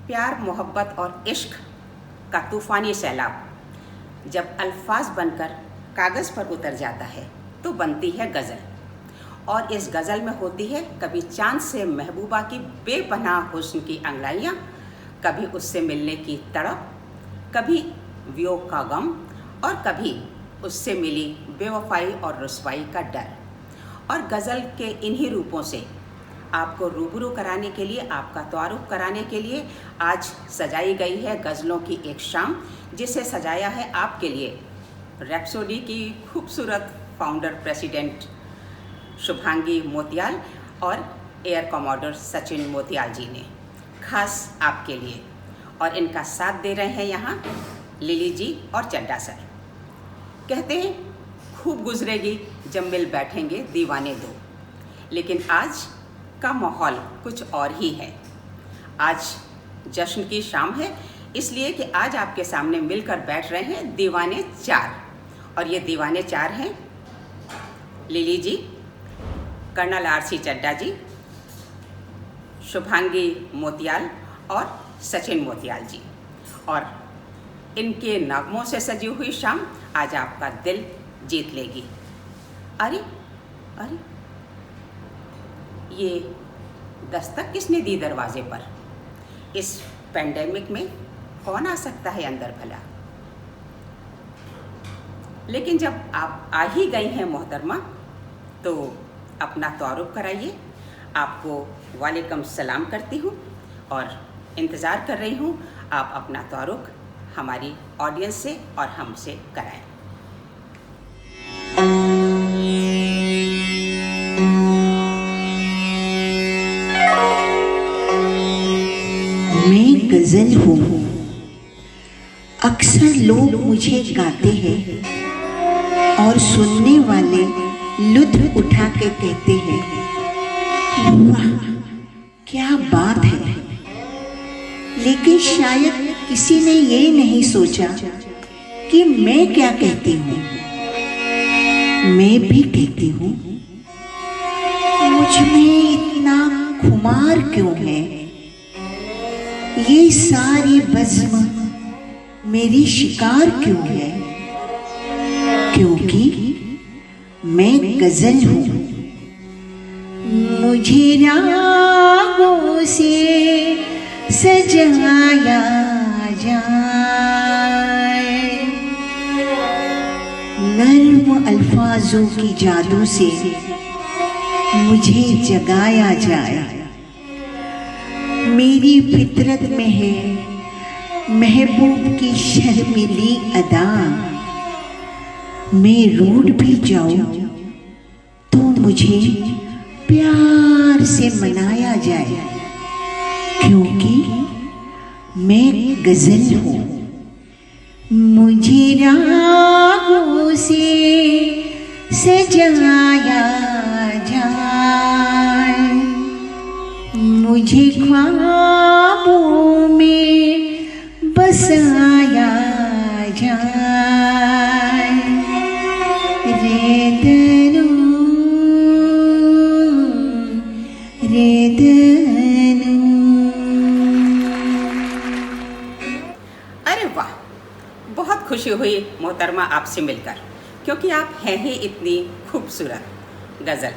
प्यार, मोहब्बत और इश्क का तूफ़ानी सैलाब जब अल्फाज बनकर कागज़ पर उतर जाता है तो बनती है गज़ल। और इस गज़ल में होती है कभी चाँद से महबूबा की बेपनाह हुस्न की अंगड़ाइयाँ, कभी उससे मिलने की तड़प, कभी वियोग का गम और कभी उससे मिली बेवफाई और रुसवाई का डर। और गज़ल के इन्हीं रूपों से आपको रूबरू कराने के लिए, आपका तारुफ कराने के लिए आज सजाई गई है गज़लों की एक शाम, जिसे सजाया है आपके लिए रैप्सोडी की खूबसूरत फाउंडर प्रेसिडेंट शुभांगी मोतियाल और एयर कमोडोर सचिन मोतियाल जी ने, खास आपके लिए। और इनका साथ दे रहे हैं यहाँ लिली जी और चड्डा सर। कहते हैं खूब गुजरेगी जब मिल बैठेंगे दीवाने दो, लेकिन आज का माहौल कुछ और ही है। आज जश्न की शाम है, इसलिए कि आज आपके सामने मिलकर बैठ रहे हैं दीवाने चार। और ये दीवाने चार हैं लिली जी, कर्नल आर.सी. चड्डा जी, शुभांगी मोतियाल और सचिन मोतियाल जी। और इनके नगमों से सजी हुई शाम आज आपका दिल जीत लेगी। अरे अरे, ये दस्तक किसने दी दरवाजे पर? इस पेंडेमिक में कौन आ सकता है अंदर भला? लेकिन जब आप आ ही गई हैं मोहतरमा, तो अपना तारुफ कराइए। आपको वालेकुम सलाम करती हूँ और इंतज़ार कर रही हूँ आप अपना तारुफ हमारी ऑडियंस से और हमसे कराएं। मैं गजल हूँ, अक्सर लोग मुझे गाते हैं और सुनने वाले लुत्फ उठा के कहते हैं, वाह क्या बात है। लेकिन शायद किसी ने ये नहीं सोचा कि मैं क्या कहती हूँ। मैं भी कहती हूँ, मुझ में इतना खुमार क्यों है? ये सारी बज़्म मेरी शिकार क्यों है? क्योंकि मैं गजल हूँ। मुझे रागों से सजाया जाए, नर्म अल्फाजों की जादू से मुझे जगाया जाए। मेरी फितरत में है महबूब की शर्मीली अदा। मैं रूठ भी जाऊं तो मुझे प्यार से मनाया जाए, क्योंकि मैं गजल हूँ। मुझे रागों से सजाया जाए, मुझे ख्वाबों में बसाया जाए। रे दरू रे दरू। अरे वाह, बहुत खुशी हुई मोहतरमा आपसे मिलकर, क्योंकि आप हैं ही इतनी खूबसूरत। गज़ल,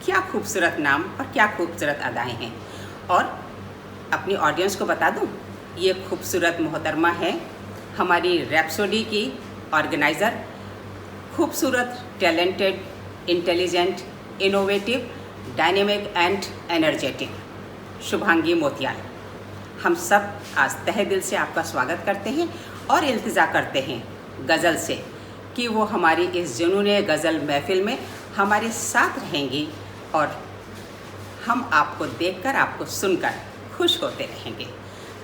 क्या खूबसूरत नाम और क्या खूबसूरत अदाएं हैं। और अपनी ऑडियंस को बता दूं, ये खूबसूरत मोहतरमा है हमारी रैप्सोडी की ऑर्गेनाइज़र, खूबसूरत, talented, intelligent, innovative, dynamic and energetic Shubhangi Motiyal. हम सब आज तहे दिल से आपका स्वागत करते हैं और इल्तिजा करते हैं गज़ल से कि वो हमारी इस जुनूने गज़ल महफ़िल में हमारे साथ रहेंगी और हम आपको देखकर, आपको सुनकर खुश होते रहेंगे।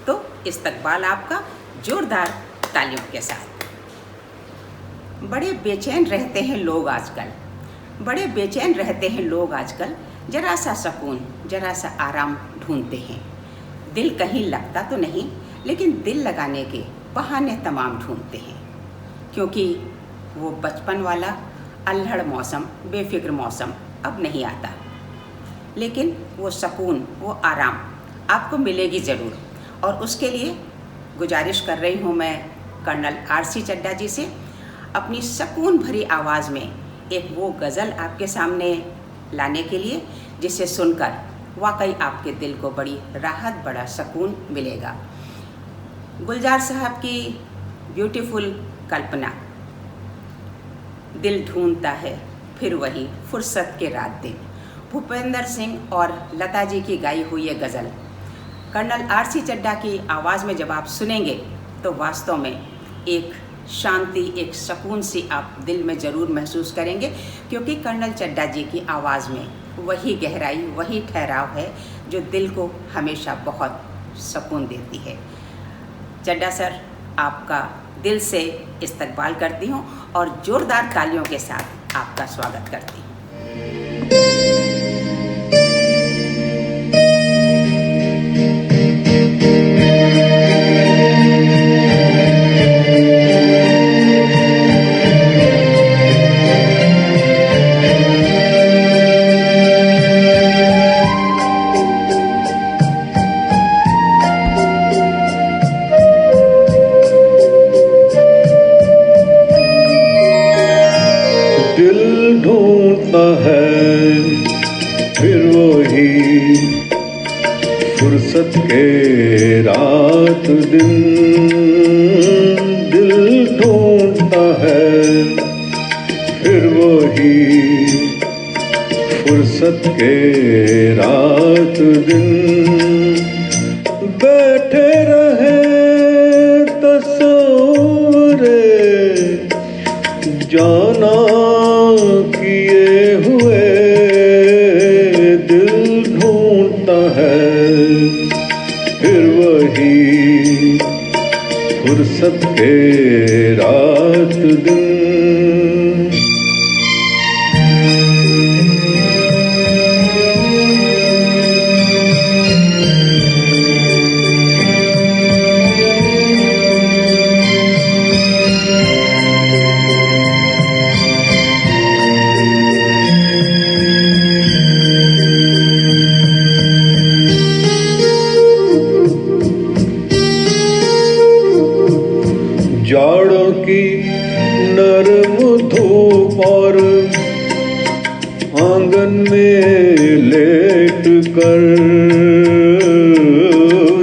तो इस्तकबाल आपका जोरदार तालियों के साथ। बड़े बेचैन रहते हैं लोग आजकल, बड़े बेचैन रहते हैं लोग आजकल। ज़रा सा सुकून, ज़रा सा आराम ढूंढते हैं। दिल कहीं लगता तो नहीं, लेकिन दिल लगाने के बहाने तमाम ढूंढते हैं, क्योंकि वो बचपन वाला अल्हड़ मौसम, बेफिक्र मौसम अब नहीं आता। लेकिन वो सुकून, वो आराम आपको मिलेगी ज़रूर। और उसके लिए गुजारिश कर रही हूँ मैं कर्नल आरसी चड्ढा जी से, अपनी सुकून भरी आवाज़ में एक वो गज़ल आपके सामने लाने के लिए जिसे सुनकर वाकई आपके दिल को बड़ी राहत, बड़ा सुकून मिलेगा। गुलजार साहब की ब्यूटीफुल कल्पना, दिल ढूंढता है फिर वही फुर्सत के रात दिन, भूपेंद्र सिंह और लता जी की गाई हुई ये गज़ल कर्नल आरसी चड्ढा की आवाज़ में जब आप सुनेंगे तो वास्तव में एक शांति, एक सुकून सी आप दिल में ज़रूर महसूस करेंगे, क्योंकि कर्नल चड्ढा जी की आवाज़ में वही गहराई, वही ठहराव है जो दिल को हमेशा बहुत सुकून देती है। चड्ढा सर, आपका दिल से इस्तकबाल करती हूँ और ज़ोरदार तालियों के साथ आपका स्वागत करती हूँ। फुर्सत के रात दिन दिल ढूंढता है, फिर वही फुर्सत के रात दिन बैठे रहे तस्वीरे जाना किए हुए दिल ढूंढता है, फिर वही फुर्सत के रात दिन। जाड़ों की नरम धूप और आंगन में लेट कर,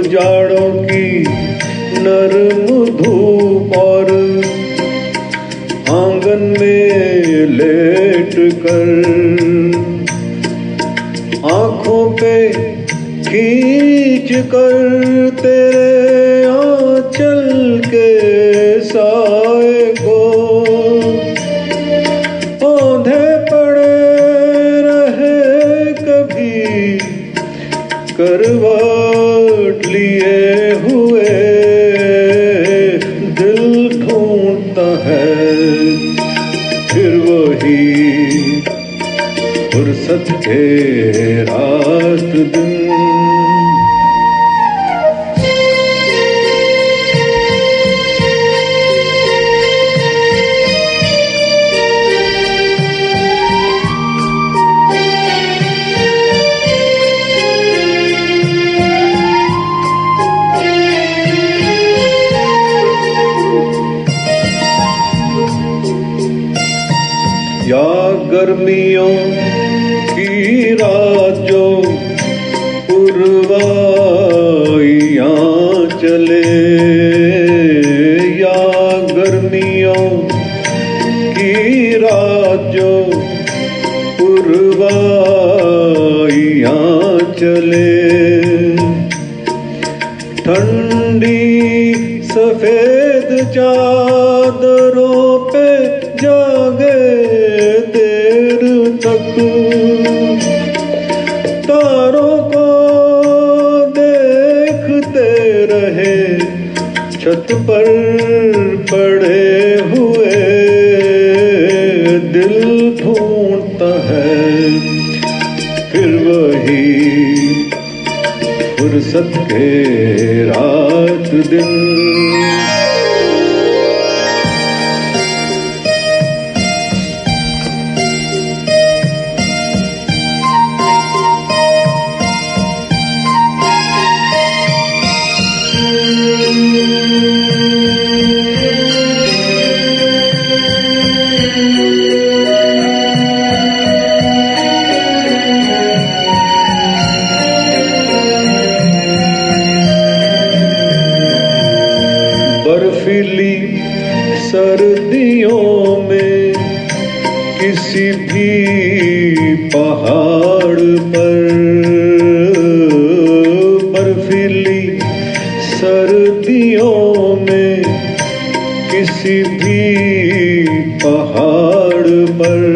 जाड़ों की नरम धूप और आंगन में लेट कर, आँखों पे खींच कर तेरे आंचल के साए को औंधे पड़े रहे कभी करवट लिए हुए दिल ढूंढता है, फिर वही फुर्सत के रात दिन। या गर्मियों की रात जो पुरवाइयाँ चले, या गर्मियों की रात जो पुरवाइयाँ चले, ठंडी सफेद चादरों पे जागे देर तक, तारों को देखते रहे छत पर पड़े हुए दिल ढूंढता है, फिर वही फुर्सत के रात दिन। किसी भी पहाड़ पर बर्फीली सर्दियों में किसी भी पहाड़ पर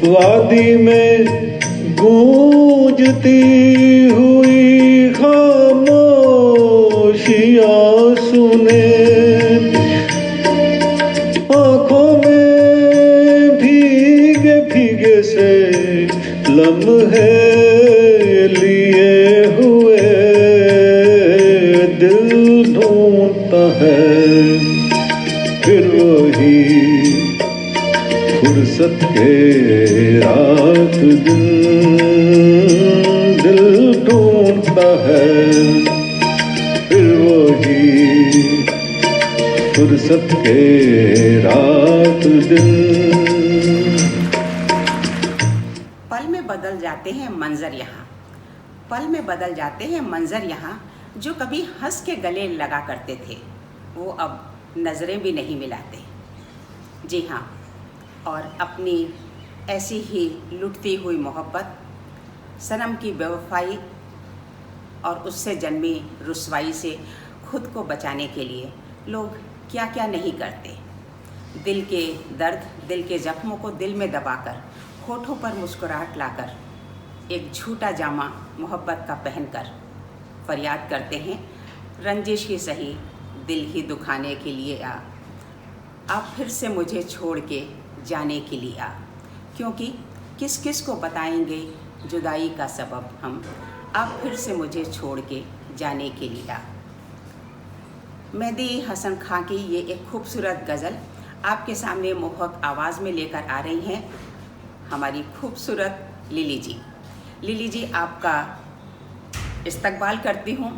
वादी में गूंजती हुई खामोशियां सुने आंखों में भीगे भीगे से लम्हे लिए हुए दिल ढूंढता है फिर वही फुर्सत के रात दिन दिल ढूंढता है फिर वही फुर्सत के रात दिन। पल में बदल जाते हैं मंजर यहाँ, पल में बदल जाते हैं मंजर यहाँ। जो कभी हंस के गले लगा करते थे वो अब नज़रें भी नहीं मिलाते। जी हाँ, और अपनी ऐसी ही लुटती हुई मोहब्बत, सनम की बेवफाई और उससे जन्मी रुसवाई से खुद को बचाने के लिए लोग क्या क्या नहीं करते। दिल के दर्द, दिल के जख्मों को दिल में दबाकर, होठों पर मुस्कुराहट लाकर, एक झूठा जामा मोहब्बत का पहनकर फरियाद करते हैं, रंजिश ही सही दिल ही दुखाने के लिए आप फिर से मुझे छोड़ के जाने के लिए क्योंकि किस किस को बताएंगे जुदाई का सबब हम, आप फिर से मुझे छोड़ के जाने के लिए मेहदी हसन खां की ये एक खूबसूरत गज़ल आपके सामने मोहक आवाज़ में लेकर आ रही हैं हमारी खूबसूरत लिली जी। लिली जी, आपका इस्तकबाल करती हूँ,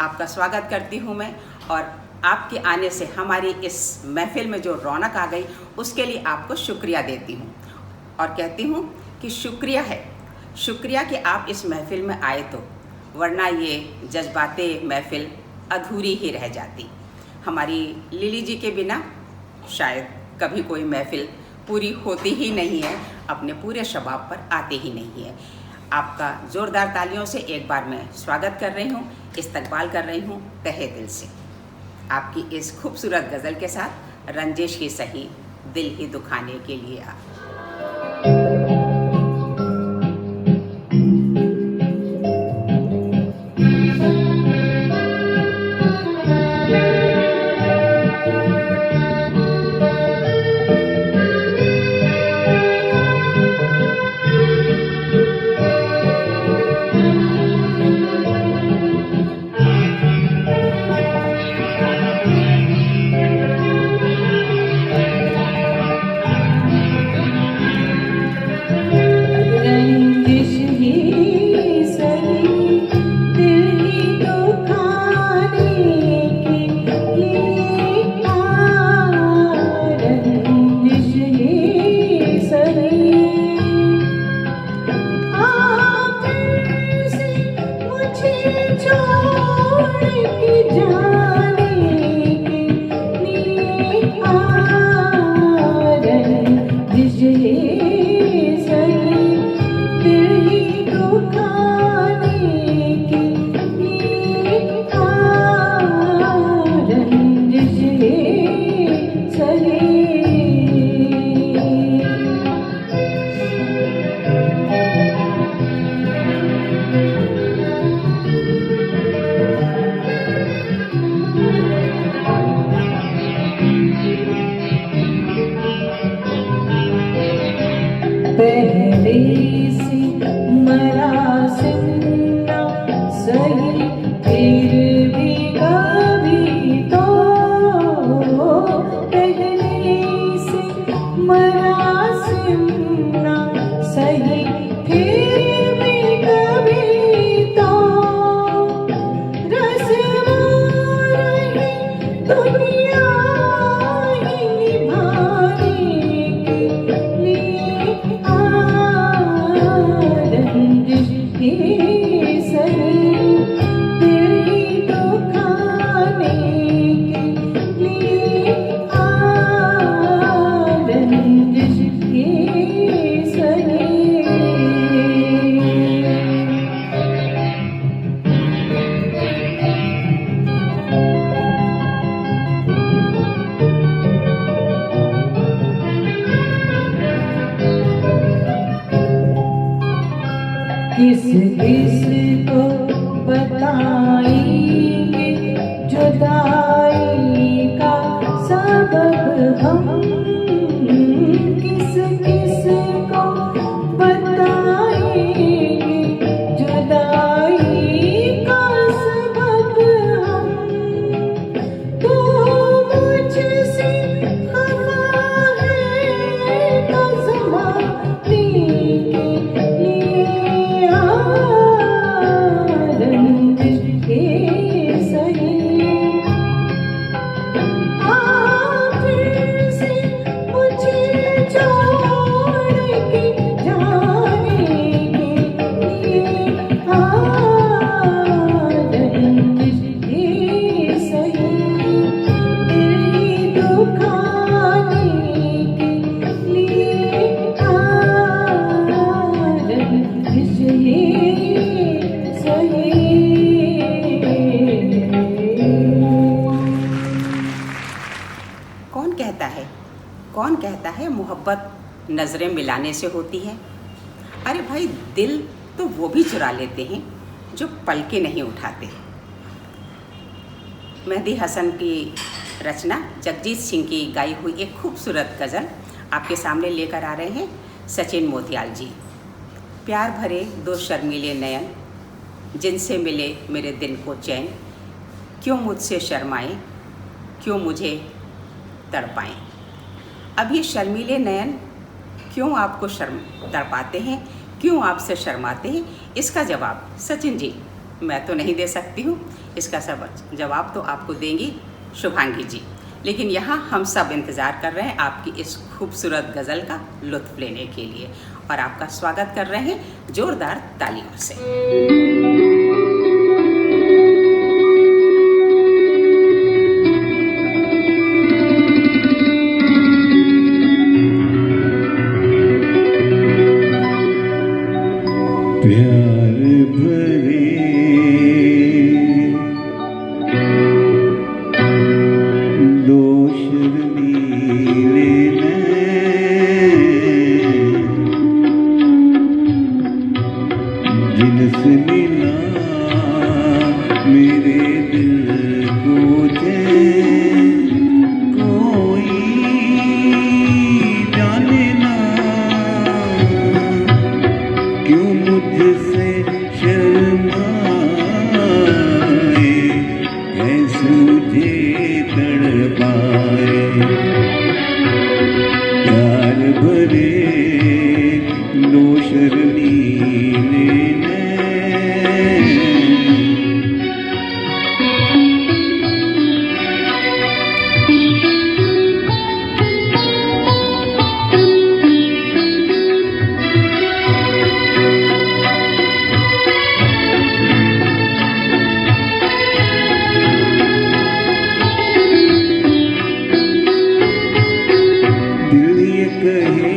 आपका स्वागत करती हूँ मैं, और आपके आने से हमारी इस महफ़िल में जो रौनक आ गई उसके लिए आपको शुक्रिया देती हूँ और कहती हूँ कि शुक्रिया कि आप इस महफ़िल में आए, तो वरना ये जज्बाते महफ़िल अधूरी ही रह जाती। हमारी लिली जी के बिना शायद कभी कोई महफ़िल पूरी होती ही नहीं है, अपने पूरे शबाब पर आते ही नहीं है। आपका ज़ोरदार तालियों से एक बार मैं स्वागत कर रही हूँ, इस्तकबाल कर रही हूँ तहे दिल से आपकी इस खूबसूरत गज़ल के साथ, रंजिश ही सही दिल ही दुखाने के लिए सही तेरी किसको बताएंगे जुदाई का सबब हम, किस किस को बताएंगे जुदाई का सबब हम। तू मुझसे खफा है तो ज़माने के लिए रंजिश के सही। फिर से मुझे छोड़ के जाने के लिए रंजिश के सही। दिल दुखाने के लिए रंजिश ये सही। कौन कहता है मोहब्बत नज़रें मिलाने से होती है। अरे भाई, दिल तो वो भी चुरा लेते हैं जो पलकें नहीं उठाते। मेहदी हसन की रचना जगजीत सिंह की गाई हुई एक खूबसूरत गज़ल आपके सामने लेकर आ रहे हैं सचिन मोतियाल जी। प्यार भरे दो शर्मीले नयन, जिनसे मिले मेरे दिल को चैन, क्यों मुझसे शर्माएं, क्यों मुझे तड़पाएं। अब ये शर्मीले नयन क्यों आपको तड़पाते हैं, क्यों आपसे शर्माते हैं, इसका जवाब सचिन जी मैं तो नहीं दे सकती हूँ। इसका सब जवाब तो आपको देंगी शुभांगी जी। लेकिन यहाँ हम सब इंतज़ार कर रहे हैं आपकी इस खूबसूरत गज़ल का लुत्फ़ लेने के लिए, और आपका स्वागत कर रहे हैं ज़ोरदार तालियों से। प्यार भरे दो शर्मीले नैन, जिनसे मिला मेरे दिल को चैन, कोई जाने ना क्यों मुझसे शर्माए, कैसे मुझे तड़पाए। प्यार भरे दो शर्मीले नैन, दिल ये कहे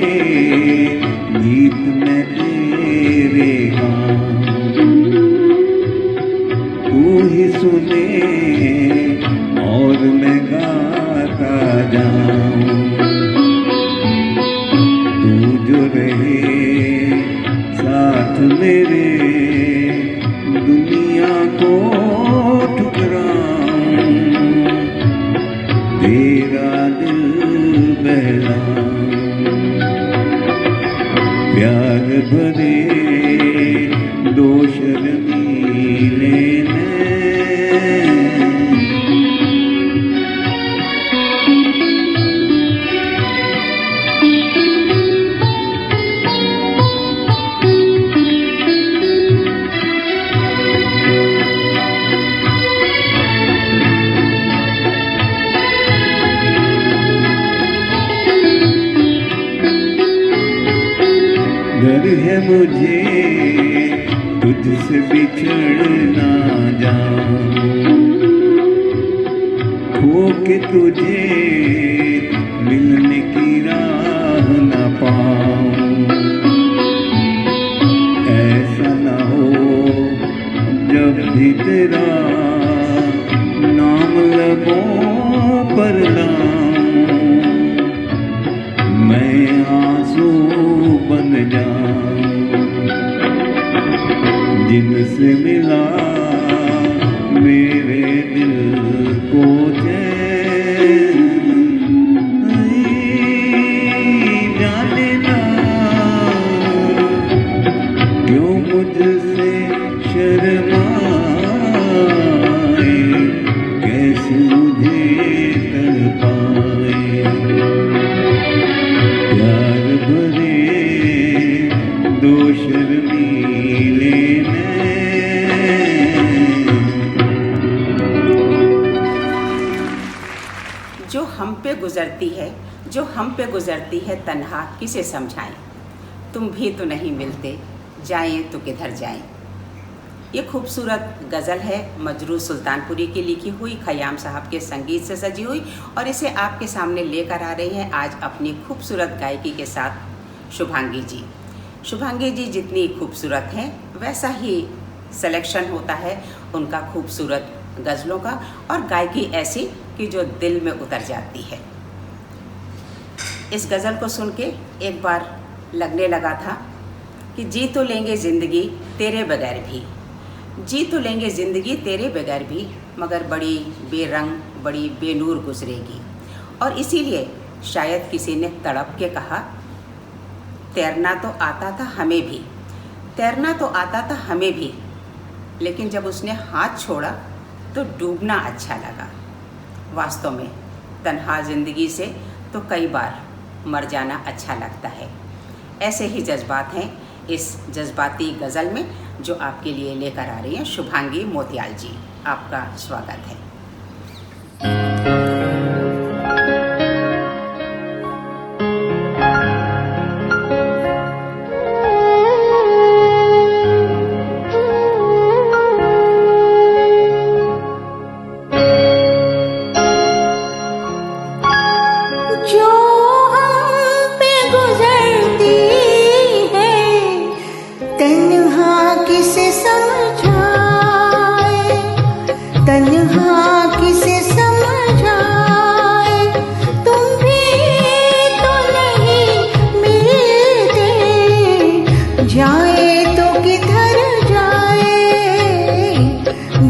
गीत मैं तेरे गाऊं, तू ही सुने और मैं गाता जाऊं। तू जो रहे साथ मेरे, दुनिया को ठुकराऊं, तेरा दिल बहलाऊं। प्यार भरे दो शर्मीले नैन, डर है मुझे तुझसे बिछड़ ना जाऊं, खो के तुझे मिलने की राह ना पाऊं। ऐसा ना हो जब भी तेरा नाम लबों पर लाऊं, मैं आंसू बन जाऊं। जिन तुझसे मिला मेरे दिल को चैन जाने ना क्यों मुझसे शर्माए कैसे मुझे तड़पाए प्यार भरे दो शर्मीले जो हम पे गुजरती है तन्हा किसे समझाएं, तुम भी तो नहीं मिलते, जाएं तो किधर जाएं। ये खूबसूरत गज़ल है मजरू सुल्तानपुरी की लिखी हुई, खयाम साहब के संगीत से सजी हुई, और इसे आपके सामने लेकर आ रही हैं आज अपनी खूबसूरत गायकी के साथ शुभांगी जी। शुभांगी जी जितनी खूबसूरत हैं वैसा ही सिलेक्शन होता है उनका खूबसूरत गज़लों का, और गायकी ऐसी कि जो दिल में उतर जाती है। इस गज़ल को सुन के एक बार लगने लगा था कि जी तो लेंगे ज़िंदगी तेरे बगैर भी, जी तो लेंगे ज़िंदगी तेरे बगैर भी, मगर बड़ी बेरंग बड़ी बेनूर गुजरेगी। और इसीलिए शायद किसी ने तड़प के कहा, तैरना तो आता था हमें भी, तैरना तो आता था हमें भी, लेकिन जब उसने हाथ छोड़ा तो डूबना अच्छा लगा। वास्तव में तन्हा ज़िंदगी से तो कई बार मर जाना अच्छा लगता है। ऐसे ही जज्बात हैं इस जज्बाती गज़ल में जो आपके लिए लेकर आ रही हैं शुभांगी मोतियाल जी। आपका स्वागत है।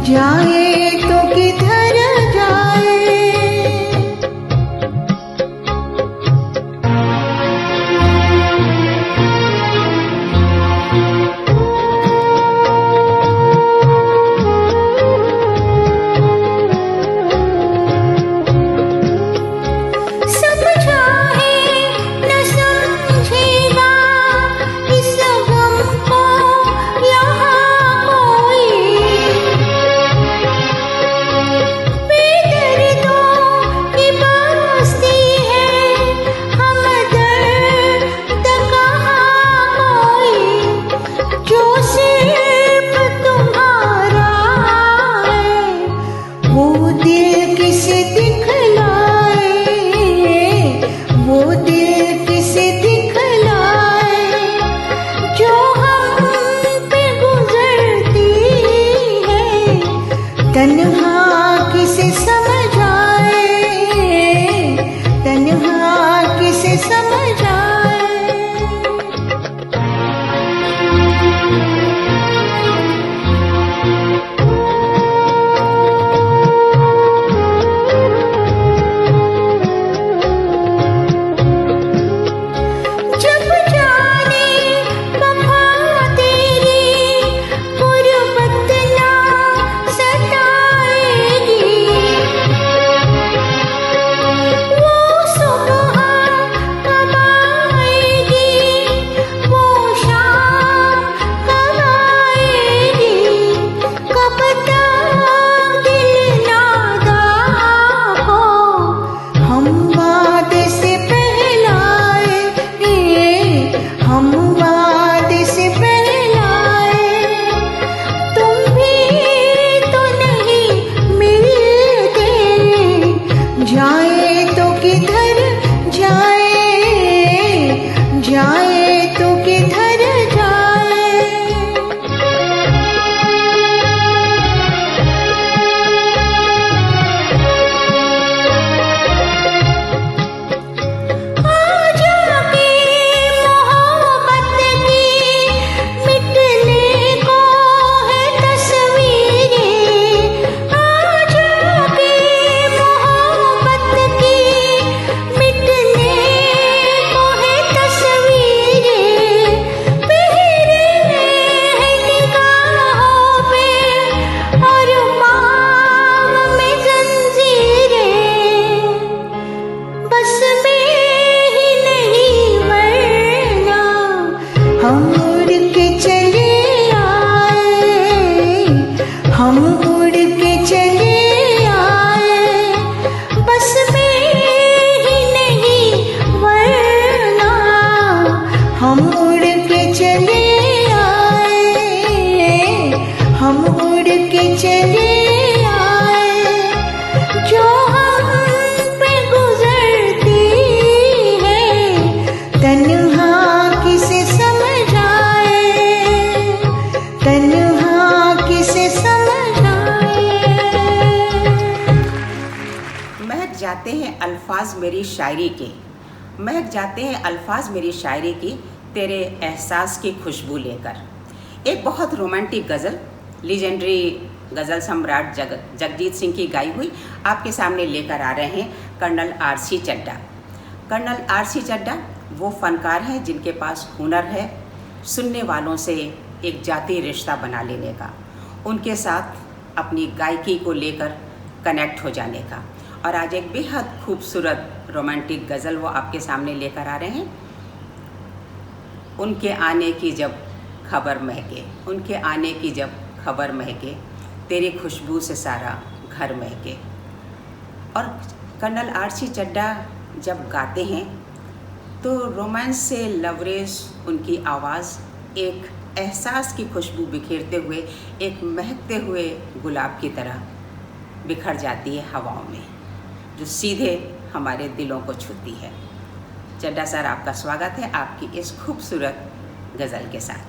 जाए तो किधर जाए। उड़ के चले आए, बस में ही नहीं वरना हम उड़ के चले आए, हम उड़ के चले आए। जो हम पे गुजरती है तन्हा किसे समझ आए, तन्हा किसे समझ आए। महक जाते हैं अल्फाज मेरी शायरी के, महक जाते हैं अल्फाज मेरी शायरी की, तेरे एहसास की खुशबू लेकर। एक बहुत रोमांटिक गज़ल, लीजेंडरी गज़ल सम्राट जगजीत सिंह की गाई हुई आपके सामने लेकर आ रहे हैं colonel R C. Chadha. Colonel R C. Chadha वो फ़नकार हैं जिनके पास हुनर है सुनने वालों से एक जाती रिश्ता बना लेने का, उनके साथ अपनी गायकी को लेकर कनेक्ट हो जाने का। और आज एक बेहद खूबसूरत रोमांटिक गज़ल वो आपके सामने लेकर आ रहे हैं। उनके आने की जब खबर महके, उनके आने की जब खबर महके, तेरी खुशबू से सारा घर महके। और कर्नल आर.सी. चड्ढा जब गाते हैं तो रोमांस से लवरेज उनकी आवाज़ एक एहसास की खुशबू बिखेरते हुए एक महकते हुए गुलाब की तरह बिखर जाती है हवाओं में, जो सीधे हमारे दिलों को छूती है। चड्ढा सर, आपका स्वागत है आपकी इस खूबसूरत गज़ल के साथ।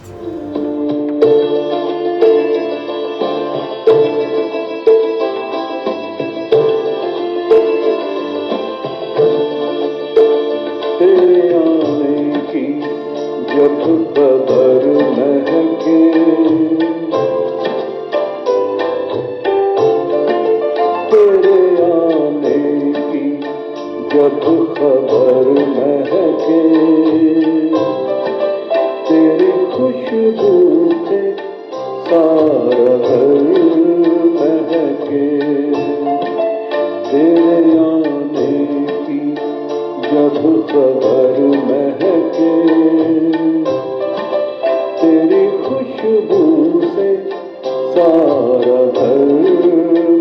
तेरे आने की जब खबर महके, तेरे आने की जब खबर महके, तेरी खुशबू से सारा घर महके। तेरे आने की जब खबर महके, तेरी खुशबू से सारा घर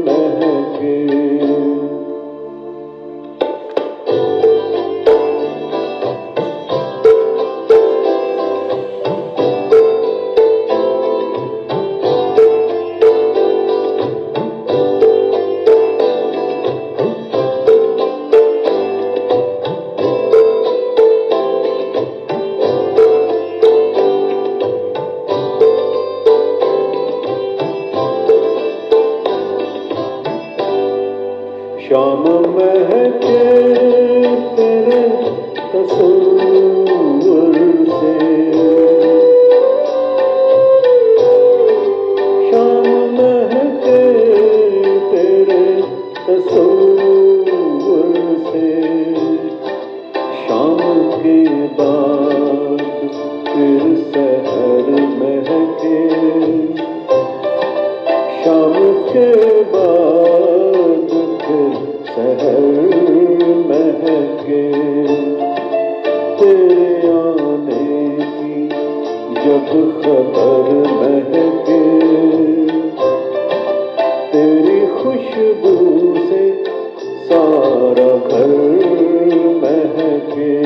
महके। शाम महके तेरे तस्वीर से, शाम महके तेरे तस्वीर से। शाम के बाद फिर सहर महके, शाम के बाद सहर महके। तेरे आने की जब खबर महके, तेरी खुशबू से सारा घर महके।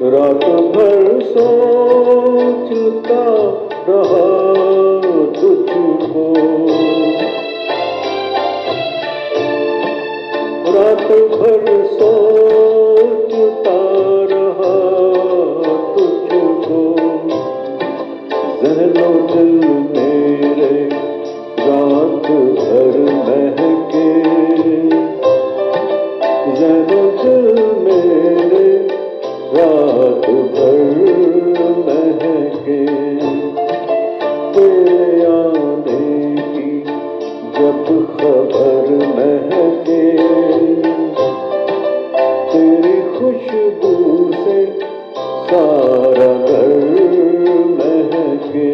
रात भर सोचता रहा तुझको, रात भर सोचता रहा तुझको। ज़हनो दिल मेरे रात भर महके, ज़हनो दिल मेरे रात भर महके। तेरे आने की जब खबर महके, तेरी खुशबू से सारा घर महके।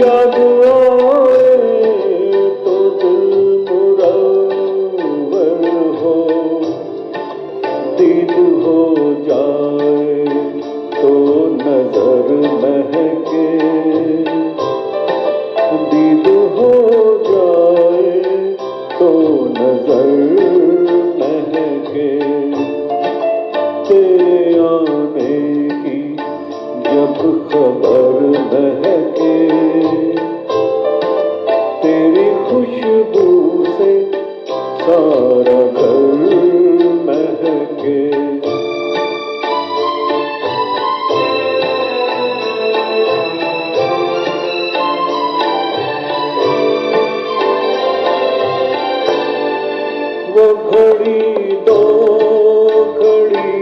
याद आए तो दिल मुरव्वर हो, दीद हो जाए तो नजर महके, दीद हो जाए तो नजर महके। तेरे आने की जब खबर महके, तेरी खुशबू से सारा घर महके। वो घड़ी दो घड़ी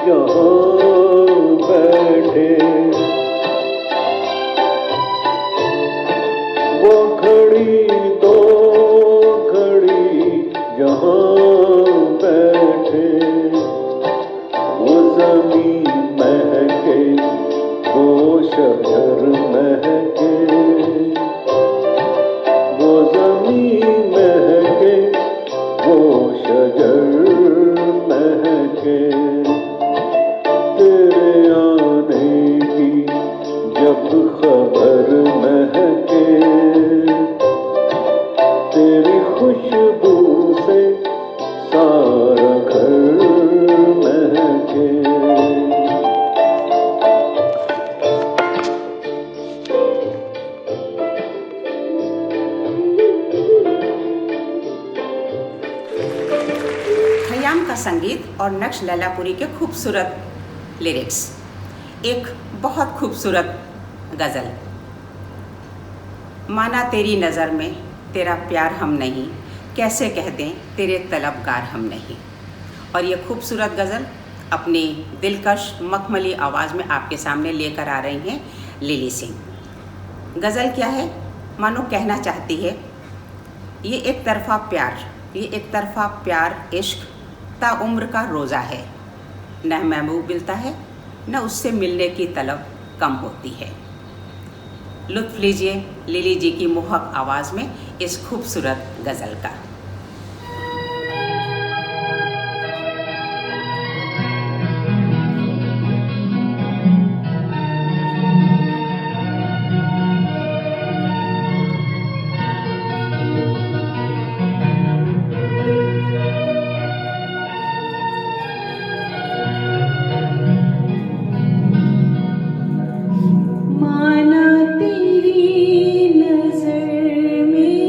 जहाँ बैठे, वो घड़ी दो घड़ी जहाँ बैठे, वो ज़मीन महके, वो शहर महके, वो ज़मीन महके, वो शजर महके। तेरे आने की जब खबर महके, तेरी खुशबू से सारा घर महके। खयाम का संगीत और नक्श लैलापुरी के खूबसूरत लिरिक्स। एक बहुत खूबसूरत गज़ल। माना तेरी नज़र में तेरा प्यार हम नहीं, कैसे कह दें तेरे तलबगार हम नहीं। और ये खूबसूरत गज़ल अपनी दिलकश मखमली आवाज़ में आपके सामने लेकर आ रही हैं लिली सिंह। गज़ल क्या है? मानो कहना चाहती है ये एक तरफ़ा प्यार, ये एक तरफ़ा प्यार इश्क ताउम्र का रोज़ा है, न महबूब मिलता है न उससे मिलने की तलब कम होती है। लुत्फ़ लीजिए लिली जी की मोहक आवाज़ में इस खूबसूरत गज़ल का। माना तेरी नजर में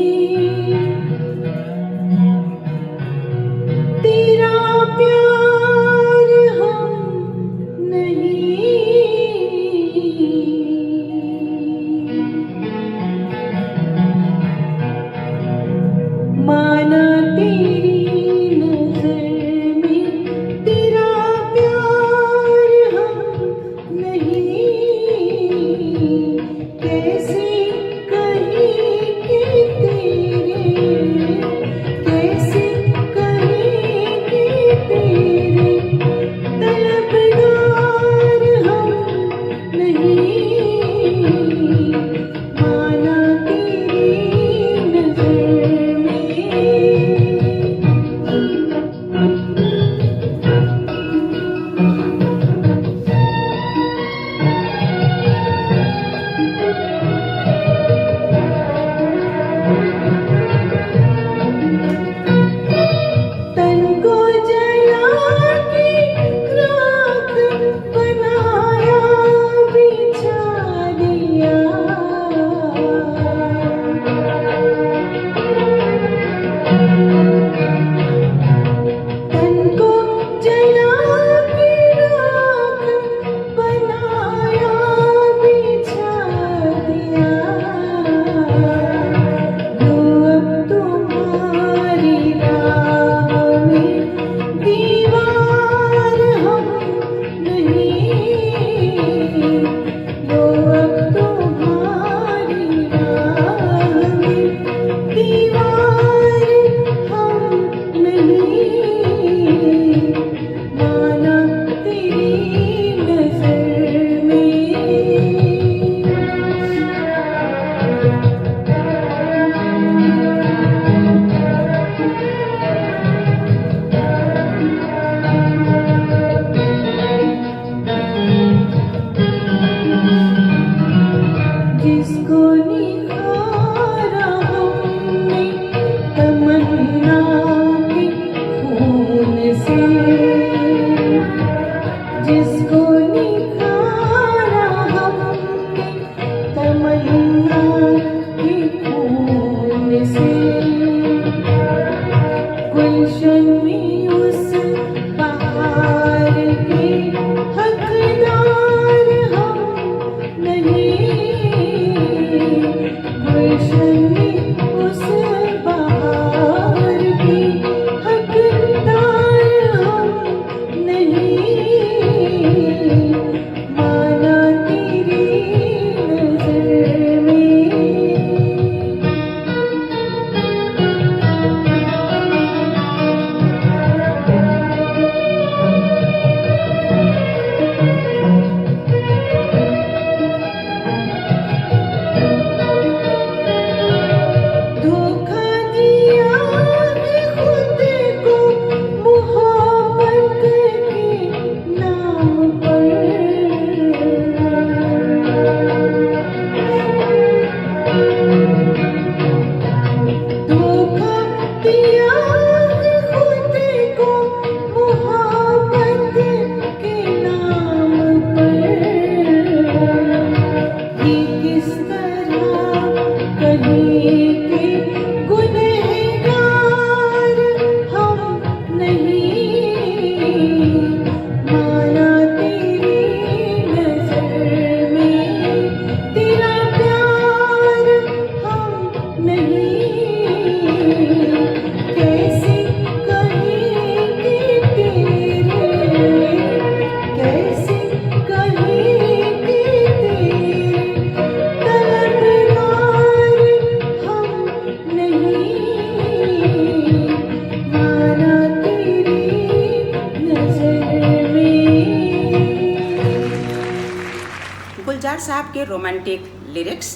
गुलजार साहब के रोमांटिक लिरिक्स,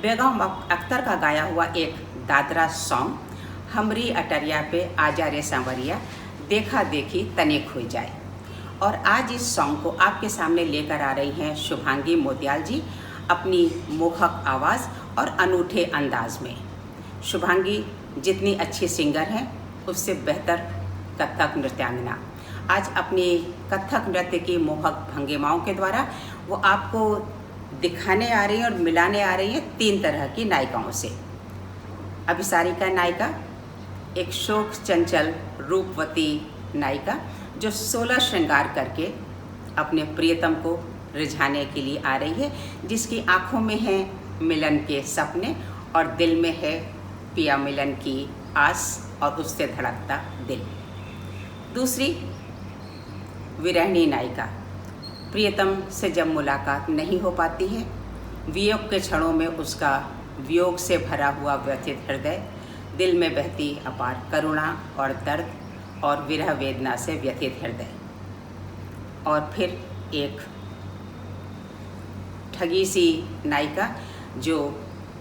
बेगम अख्तर का गाया हुआ एक दादरा सॉन्ग, हमरी अटरिया पे आजा रे सांवरिया, देखा देखी तनिक हो जाए। और आज इस सॉन्ग को आपके सामने लेकर आ रही हैं शुभांगी मोतियाल जी अपनी मोहक आवाज़ और अनूठे अंदाज में। शुभांगी जितनी अच्छी सिंगर हैं उससे बेहतर कथक नृत्यांगना। आज अपनी कथक नृत्य की मोहक भंगिमाओं के द्वारा वो आपको दिखाने आ रही हैं और मिलाने आ रही हैं 3 तरह की नायिकाओं से। अभिसारिका नायिका, एक शोक चंचल रूपवती नायिका जो 16 श्रृंगार करके अपने प्रियतम को रिझाने के लिए आ रही है, जिसकी आँखों में है मिलन के सपने और दिल में है पिया मिलन की आस और उससे धड़कता दिल। दूसरी विरहणी नायिका, प्रियतम से जब मुलाकात नहीं हो पाती है, वियोग के क्षणों में उसका वियोग से भरा हुआ व्यथित हृदय, दिल में बहती अपार करुणा और दर्द और विरह वेदना से व्यथित हृदय। और फिर एक ठगी सी नायिका जो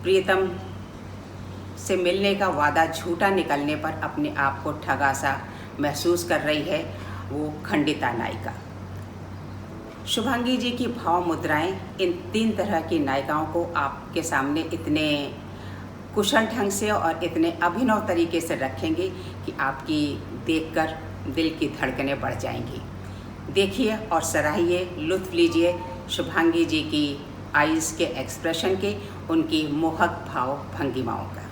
प्रियतम से मिलने का वादा झूठा निकलने पर अपने आप को ठगा सा महसूस कर रही है, वो खंडिता नायिका। शुभांगी जी की भाव मुद्राएं इन 3 तरह की नायिकाओं को आपके सामने इतने कुशल ढंग से और इतने अभिनव तरीके से रखेंगे कि आपकी देखकर दिल की धड़कनें बढ़ जाएंगी। देखिए और सराहिए, लुत्फ़ लीजिए शुभांगी जी की आइज़ के एक्सप्रेशन के, उनकी मोहक भाव भंगिमाओं का।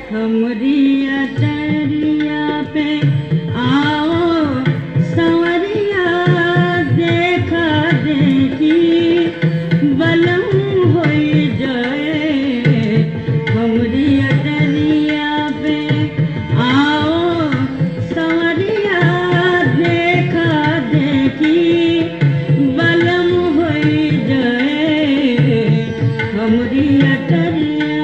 हमरी अटरिया पे आओ संवरिया, देखा देखी बलम होई जाए। हमरी अटरिया पे आओ संवरिया, देखा देखी बलम होई जाए। हमरी अटरिया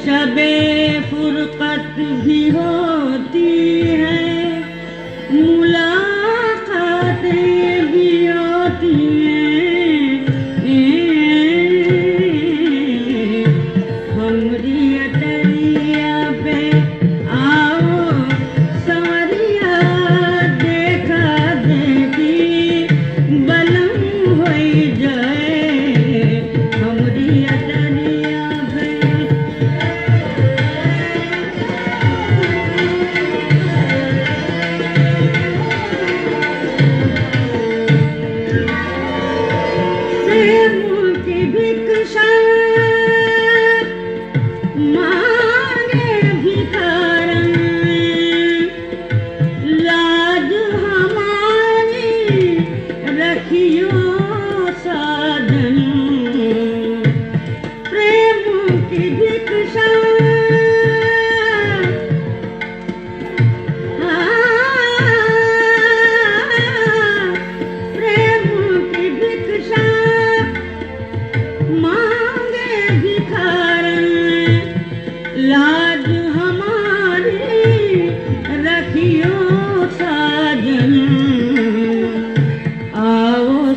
शबे फुरकत भी होती है, मुलाकातें भी होती हैं। हमरी अटरिया पे आओ संवरिया, देखा देखी बलम होई जाए। हमरी अटरिया पे लाज हमारी रखियो साजन, आओ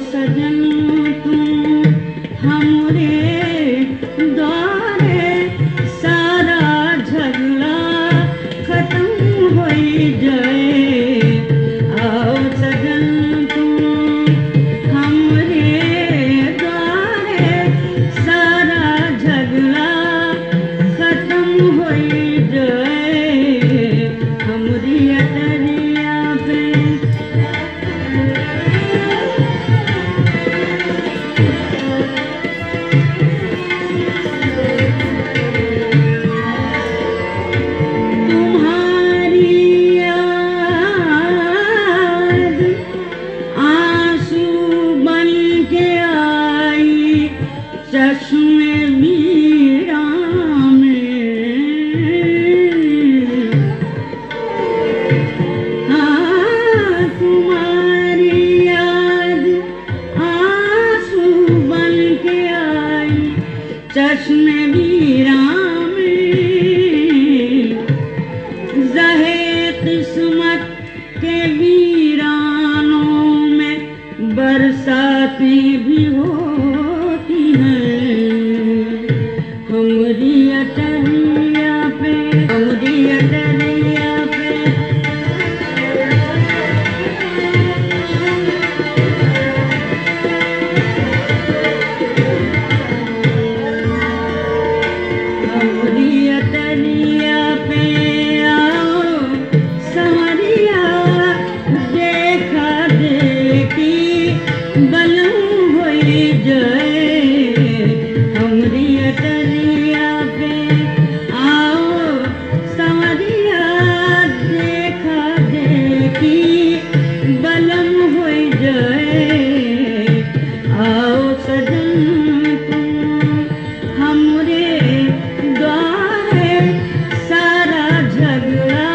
जश्न वीरां में ज़हे किस्मत के वीरानों में बरसाती भी होती हैं। हमरी अटरिया पे, हमरी अटरिया पे हमरी अटरिया पे आओ संवरिया, देखा देखी बलम होई जाए। हमरी अटरिया पे आओ संवरिया, देखा देखी बलम होई जाए। आओ सजन तुम हमरे द्वारे, सारा झगड़ा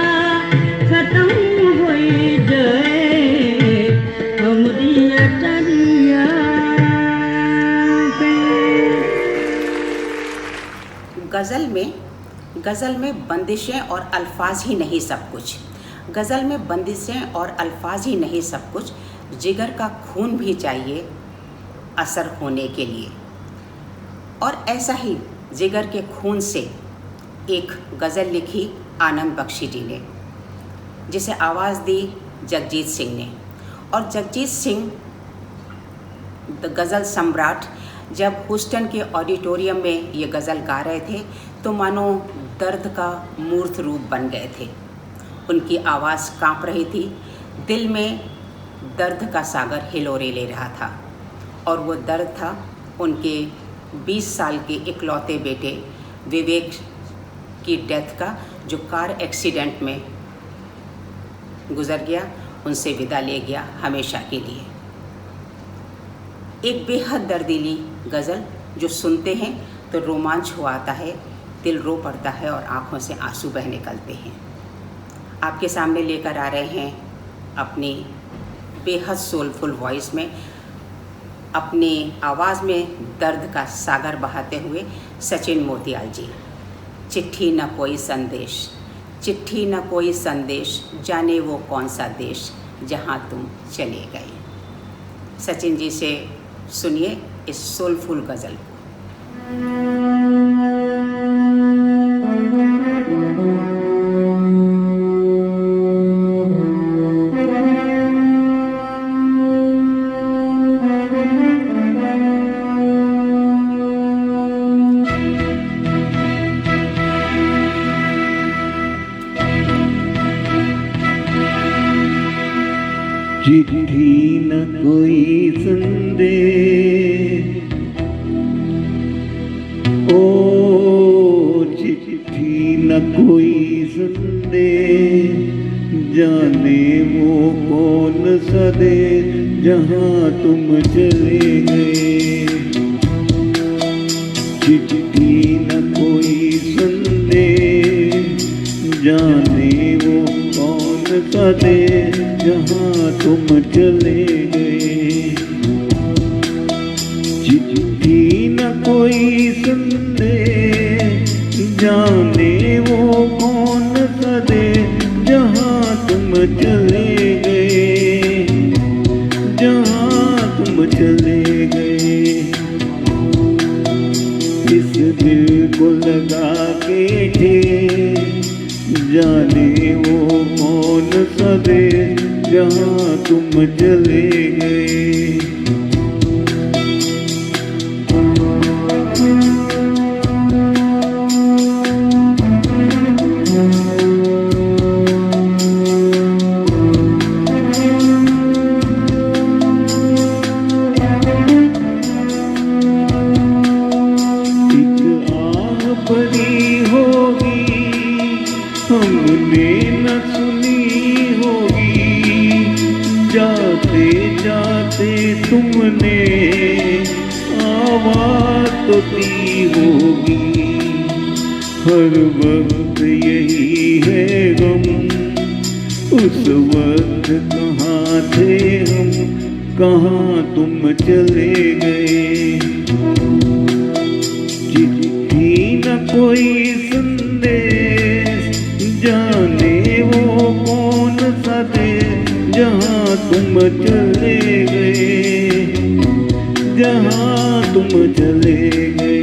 खत्म होई जाए। हमरी अटरिया पे। गज़ल में बंदिशें और अल्फाज ही नहीं सब कुछ। गज़ल में बंदिशें और अल्फाज ही नहीं सब कुछ, जिगर का खून भी चाहिए असर होने के लिए। और ऐसा ही जिगर के खून से एक गज़ल लिखी आनंद बख्शी जी ने, जिसे आवाज़ दी जगजीत सिंह ने। और जगजीत सिंह द गज़ल सम्राट जब ह्यूस्टन के ऑडिटोरियम में ये गज़ल गा रहे थे तो मानो दर्द का मूर्त रूप बन गए थे। उनकी आवाज़ कांप रही थी, दिल में दर्द का सागर हिलोरे ले रहा था। और वो दर्द था उनके 20 साल के इकलौते बेटे विवेक की डेथ का, जो कार एक्सीडेंट में गुज़र गया, उनसे विदा ले गया हमेशा के लिए। एक बेहद दर्दीली गज़ल जो सुनते हैं तो रोमांच हो आता है, दिल रो पड़ता है और आँखों से आंसू बह निकलते हैं। आपके सामने लेकर आ रहे हैं अपनी बेहद सोलफुल वॉइस में, अपनी आवाज़ में दर्द का सागर बहाते हुए सचिन मोतियाल जी। चिट्ठी न कोई संदेश, चिट्ठी न कोई संदेश, जाने वो कौन सा देश जहाँ तुम चले गए। सचिन जी से सुनिए इस सोलफुल गज़ल को। चिट्ठी न कोई संदेश, ओ चिट्ठी न कोई संदेश, जाने वो कौन सा देश जहाँ तुम चले गए। चिट्ठी न कोई संदेश, जाने वो कौन सा देश जहाँ तुम चले गए। चिट्ठी न कोई संदेश, जाने वो कौन सा देश जहाँ तुम चले गए, जहाँ तुम चले गए। इस दिल को लगा के थे, जाने वो कौन सा देश जहाँ तुम चले गए। एक आह भरी होगी हमने न सुनी होगी, जाते जाते तुमने आवाज़ तो दी होगी। हर वक्त यही है गम, उस वक्त कहाँ थे हम, कहाँ तुम चले गए। चिट्ठी कोई संदेश, जाने वो कौन सा देश जहाँ तुम चले गए, जहाँ तुम चले गए।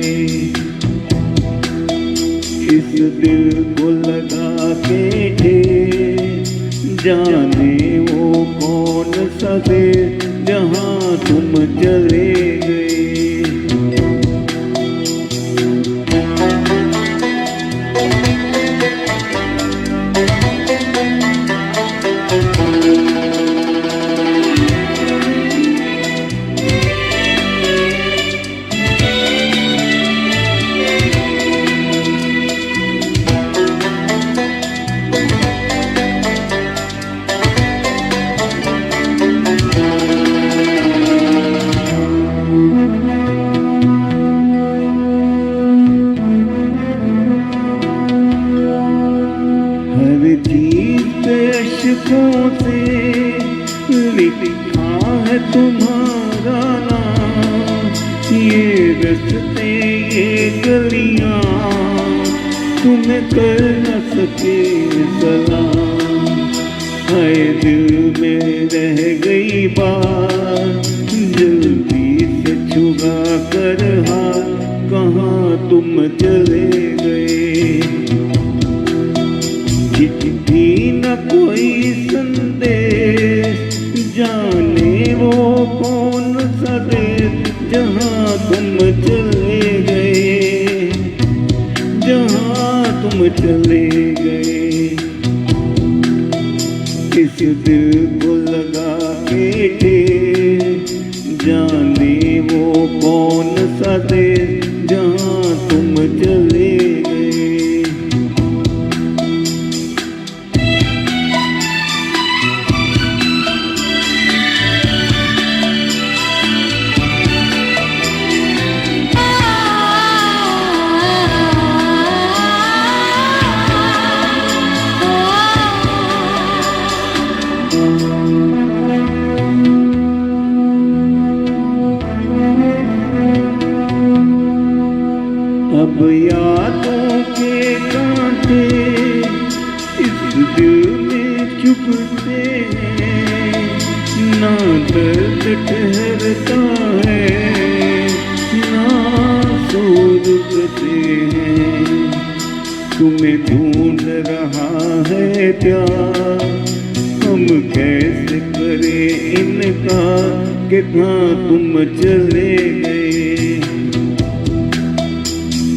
इस दिल को लगा के थे, जाने वो कौन सा देश जहाँ तुम चले गए। अशकों से लिखा है तुम्हारा नाम, ये रस्ते ये गलियां तुम्हें कर न सके सलाम। हाय दिल में रह गई बात, जल्दी से छुड़ा कर हाथ, कहाँ तुम चले गए। चिट्ठी न कोई संदेश, जाने वो कौन सा देश जहाँ तुम चले गए, जहाँ तुम चले गए। इस दिल को लगा के थे, जाने वो कौन सा देश जहाँ तुम चले गए। अब यादों के कांटे इस दिल में चुभते हैं, ना दर्द ठहरता है, ना सो रुकते हैं। तुम्हें ढूंढ रहा है प्यार, हम कैसे करें इनकार कि कहाँ तुम चले गए।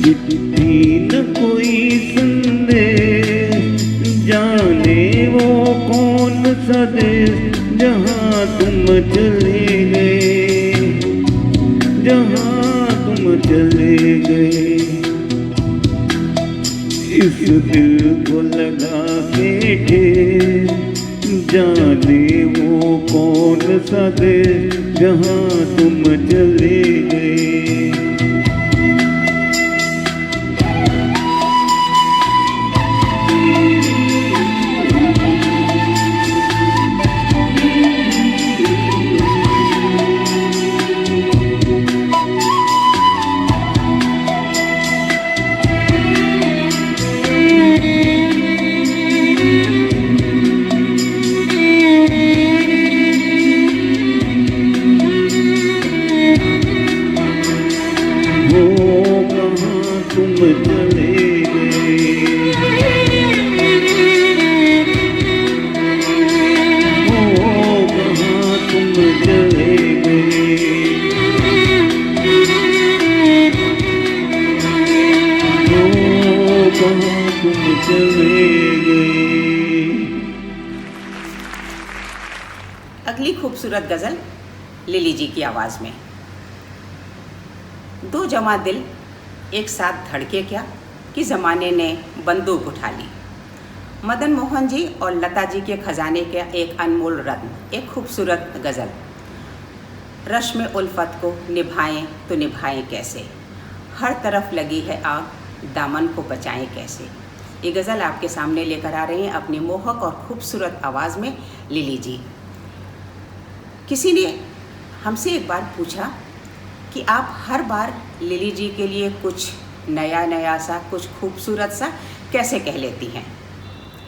चिट्ठी न कोई संदेश, जाने वो कौन सा देश जहाँ तुम चले गए, जहाँ तुम चले गए। इस दिल को लगा के थे, जाने वो कौन सा देश जहाँ तुम चले गए। तुम चले गए, ओ कहाँ तुम चले गए, ओ कहाँ तुम चले गए। अगली खूबसूरत गज़ल लिली जी की आवाज़ में। दो जवां दिल एक साथ धड़के क्या कि ज़माने ने बंदूक उठा ली। मदन मोहन जी और लता जी के खजाने का एक अनमोल रत्न, एक खूबसूरत गज़ल। रश्म उल्फत को निभाएं तो निभाएं कैसे, हर तरफ लगी है आग, दामन को बचाएं कैसे। ये गज़ल आपके सामने लेकर आ रहे हैं अपनी मोहक और खूबसूरत आवाज़ में लिली जी। किसी ने हमसे एक बार पूछा कि आप हर बार लिली जी के लिए कुछ नया नया सा कुछ खूबसूरत सा कैसे कह लेती हैं।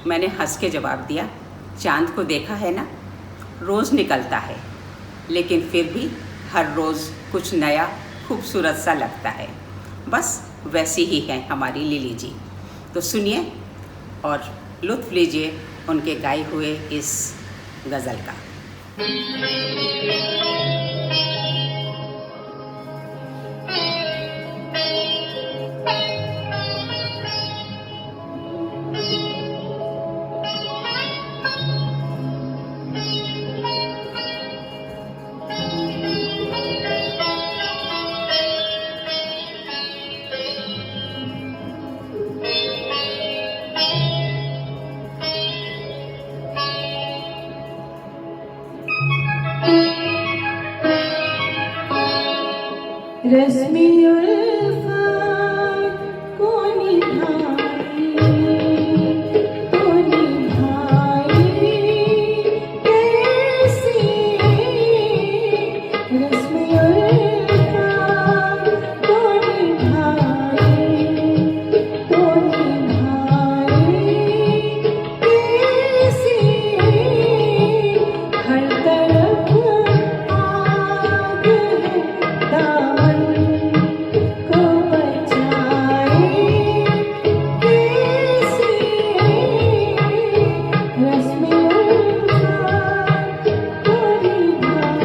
मैंने हंस के जवाब दिया, चांद को देखा है ना, रोज़ निकलता है, लेकिन फिर भी हर रोज़ कुछ नया खूबसूरत सा लगता है। बस वैसी ही है हमारी लिली जी। तो सुनिए और लुत्फ़ लीजिए उनके गाए हुए इस गज़ल का। रस्मी उल्फत को निभाई कैसे, रस्मी उल्फत को निभाई कैसे, हर तरफ आग है, दामन को बचाए कैसे, रस्मी उल्फत को निभाए।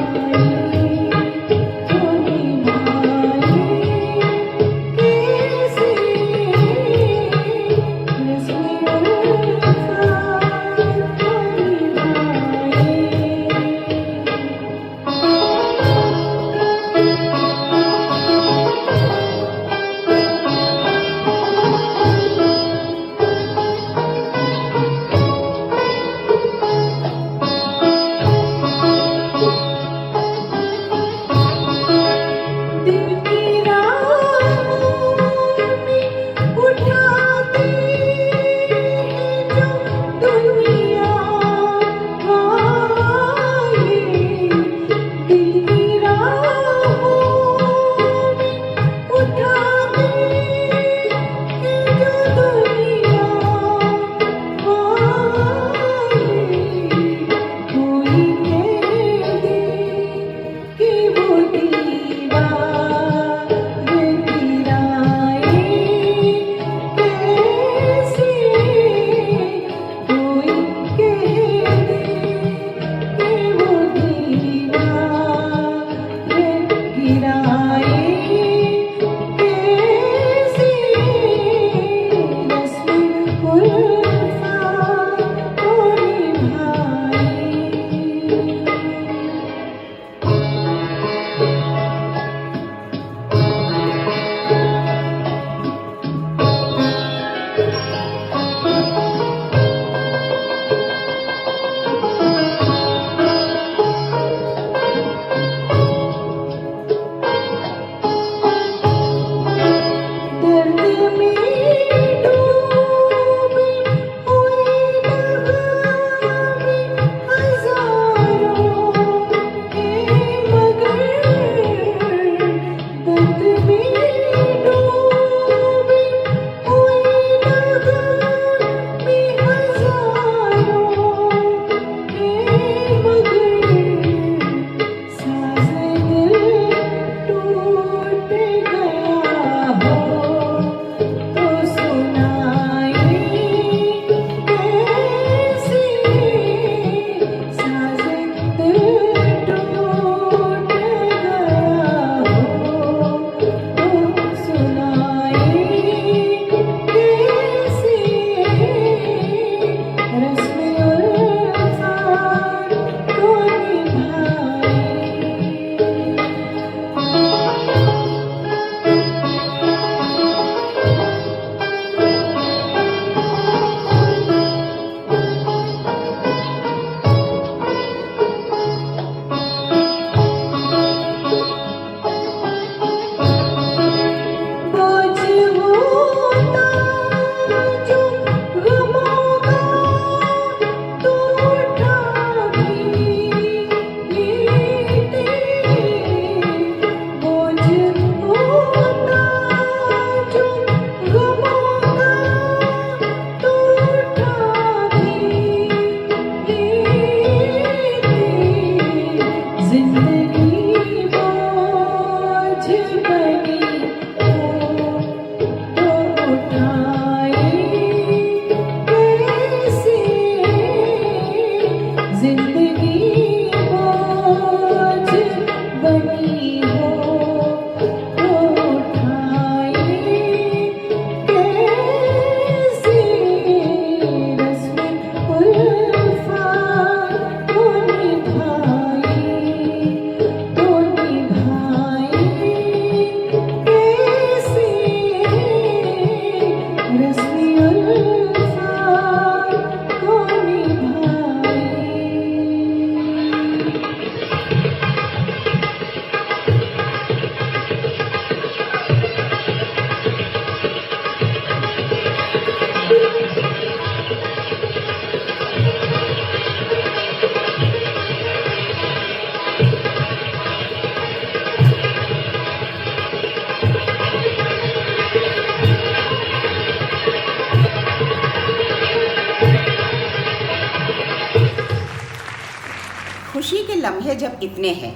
लम्हे जब इतने हैं,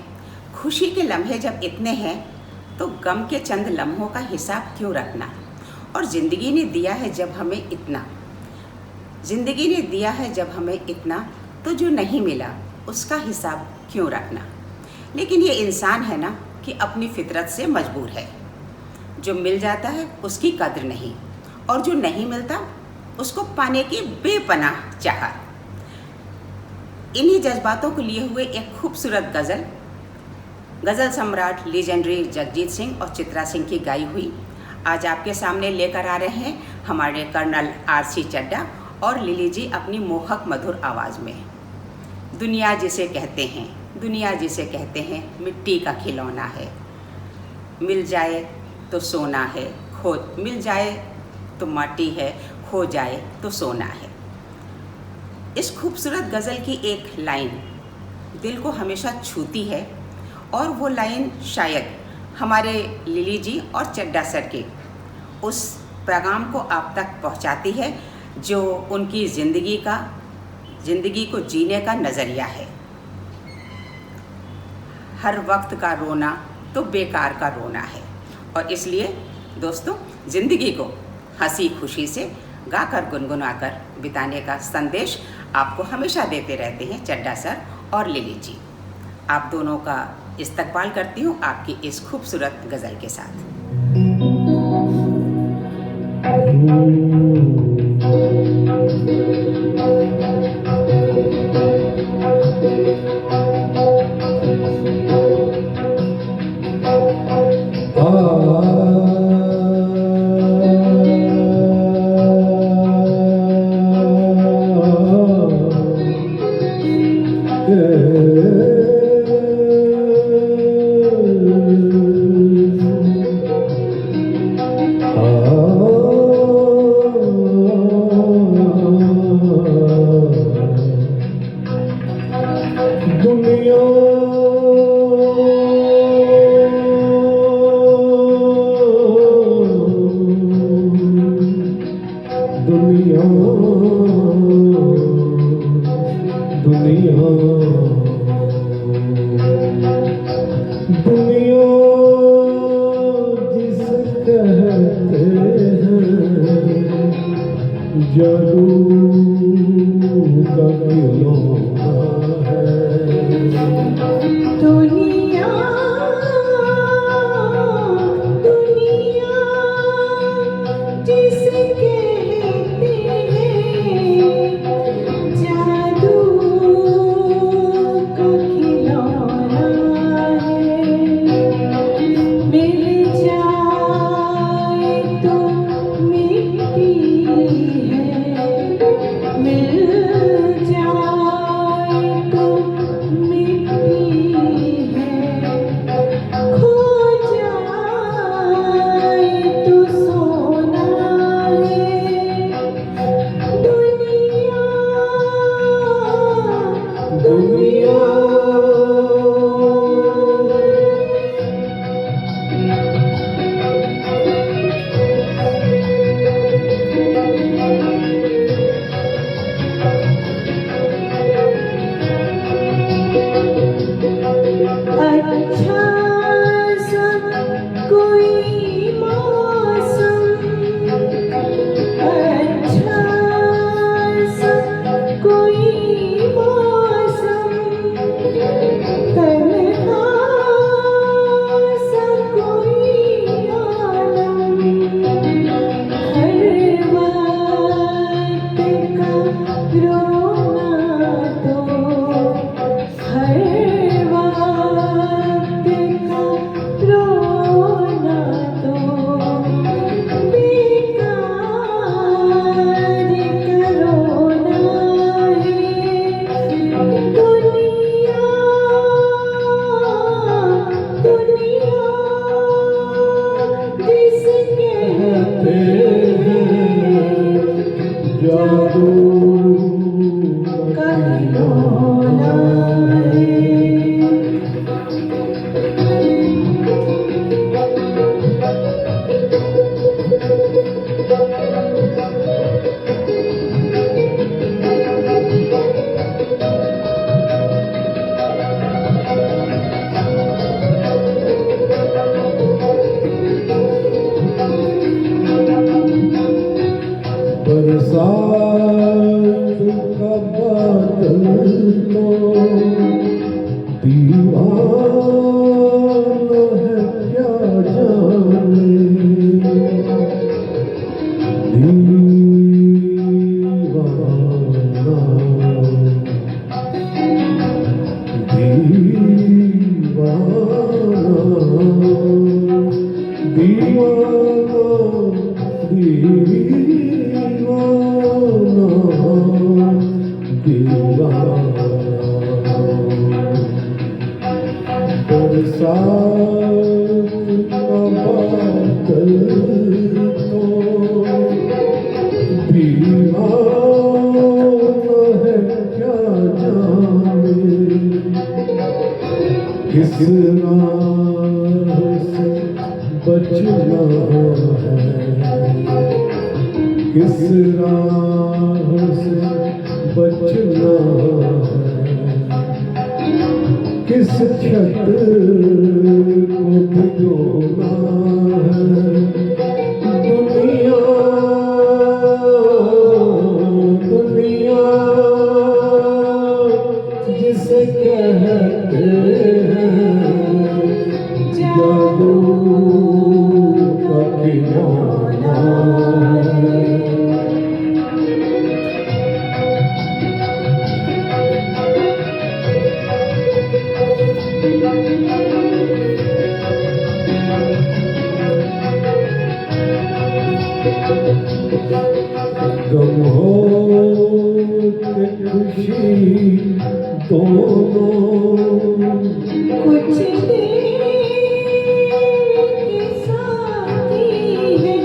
खुशी के लम्हे जब इतने हैं, तो गम के चंद लम्हों का हिसाब क्यों रखना। और ज़िंदगी ने दिया है जब हमें इतना, ज़िंदगी ने दिया है जब हमें इतना, तो जो नहीं मिला उसका हिसाब क्यों रखना। लेकिन ये इंसान है ना कि अपनी फितरत से मजबूर है। जो मिल जाता है उसकी कद्र नहीं, और जो नहीं मिलता उसको पाने की बेपनाह चाहत। इन्हीं जज्बातों को लिए हुए एक खूबसूरत गज़ल सम्राट लीजेंडरी जगजीत सिंह और चित्रा सिंह की गाई हुई आज आपके सामने लेकर आ रहे हैं हमारे कर्नल आर.सी. चड्ढा और लिली जी अपनी मोहक मधुर आवाज़ में। दुनिया जिसे कहते हैं, दुनिया जिसे कहते हैं मिट्टी का खिलौना है। मिल जाए तो सोना है, खो मिल जाए तो माटी है, खो जाए तो सोना है। इस खूबसूरत गज़ल की एक लाइन दिल को हमेशा छूती है, और वो लाइन शायद हमारे लिली जी और चड्ढा सर के उस पैगाम को आप तक पहुंचाती है जो उनकी ज़िंदगी को जीने का नज़रिया है। हर वक्त का रोना तो बेकार का रोना है, और इसलिए दोस्तों ज़िंदगी को हंसी खुशी से गाकर गुनगुनाकर बिताने का संदेश आपको हमेशा देते रहते हैं चड्ढा सर और लिली जी। आप दोनों का इस्तकबाल करती हूँ आपकी इस खूबसूरत गज़ल के साथ। मिल जाए तो मिट्टी किस राह से बचना है, किस राह से बचना है, किस छत को भिगोना है। दुनिया दुनिया जिसे कहते जादू का खिलौना है। गम हो के खुशी दोनों कुछ देर के साथी हैं,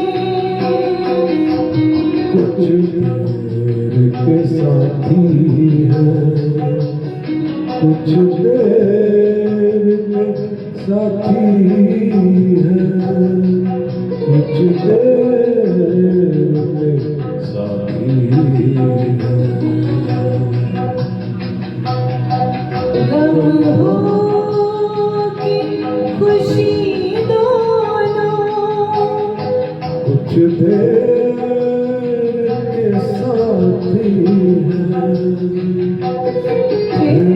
कुछ देर के साथी हैं, कुछ देर के साथी हैं, कुछ देर के साथी हैं। गम हो के खुशी दोनों कुछ देर के साथी हैं, फिर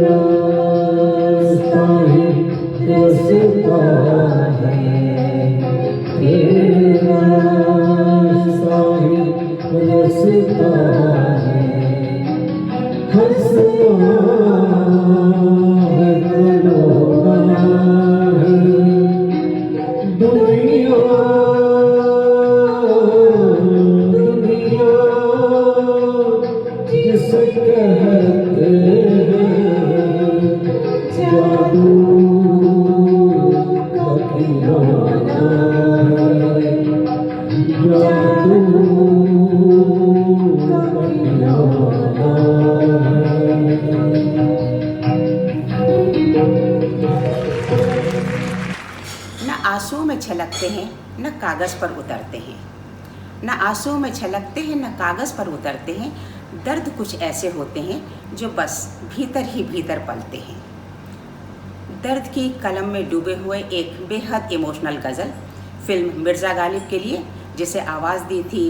रास्ता ही रसता है, फिर रास्ता ही रसता है। हंसना है रोना है, दुनिया दुनिया जिसे कहते हैं जादू का खिलौना है, जादू का खिलौना है। न आंसुओं में छलकते हैं न कागज़ पर उतरते हैं, न आंसुओं में छलकते हैं न कागज़ पर उतरते हैं। दर्द कुछ ऐसे होते हैं जो बस भीतर ही भीतर पलते हैं। दर्द की कलम में डूबे हुए एक बेहद इमोशनल गज़ल फिल्म मिर्ज़ा गालिब के लिए, जिसे आवाज़ दी थी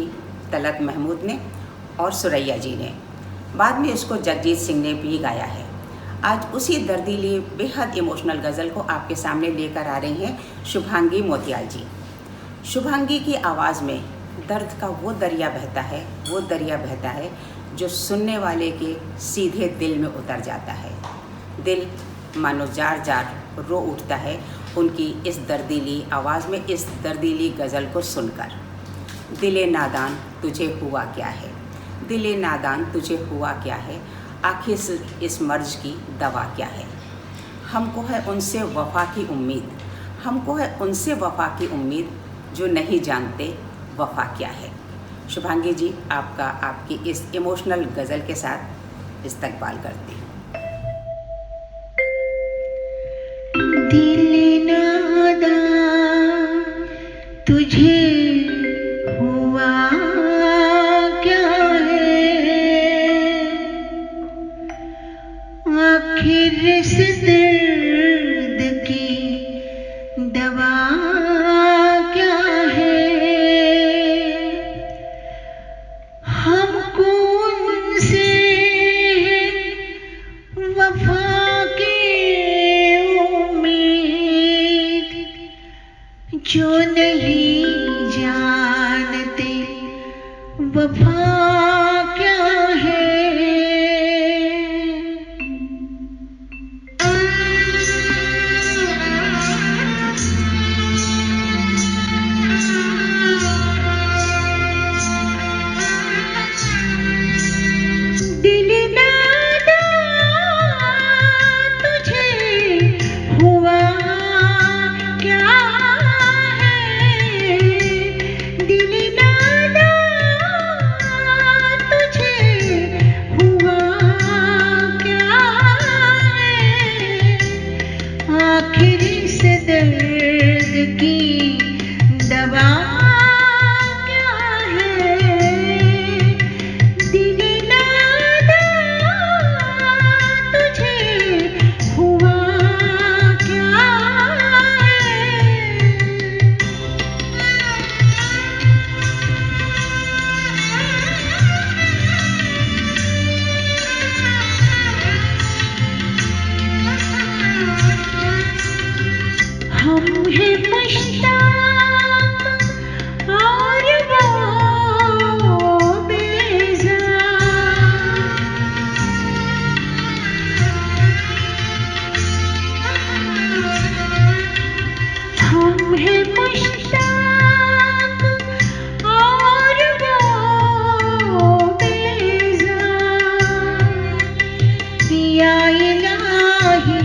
तलत महमूद ने और सुरैया जी ने। बाद में इसको जगजीत सिंह ने भी गाया है। आज उसी दर्दीली बेहद इमोशनल गज़ल को आपके सामने लेकर आ रही हैं शुभांगी मोतियाल जी। शुभांगी की आवाज़ में दर्द का वो दरिया बहता है, वो दरिया बहता है जो सुनने वाले के सीधे दिल में उतर जाता है। दिल मानो जार जार रो उठता है उनकी इस दर्दीली आवाज़ में, इस दर्दीली गज़ल को सुनकर। दिले नादान तुझे हुआ क्या है, दिले नादान तुझे हुआ क्या है, आखिर इस मर्ज की दवा क्या है। हमको है उनसे वफ़ा की उम्मीद, हमको है उनसे वफ़ा की उम्मीद, जो नहीं जानते वफ़ा क्या है। शुभांगी जी, आपका आपकी इस इमोशनल गज़ल के साथ इस्तकबाल करती हूँ। दिल नादा तुझे हुआ क्या है, आखिर इस दर्द की दवा क्या है। हमको उनसे वफा की उम्मीद, जो नहीं जानते वफा क्या है। दिल नादा तुझे हुआ इस दर्द की दवा क्या है? दिल नादा तुझे हुआ क्या हम हैं मुश्ताक और वो बेजार। हम हैं मुश्ताक और वो बेजार। या इलाही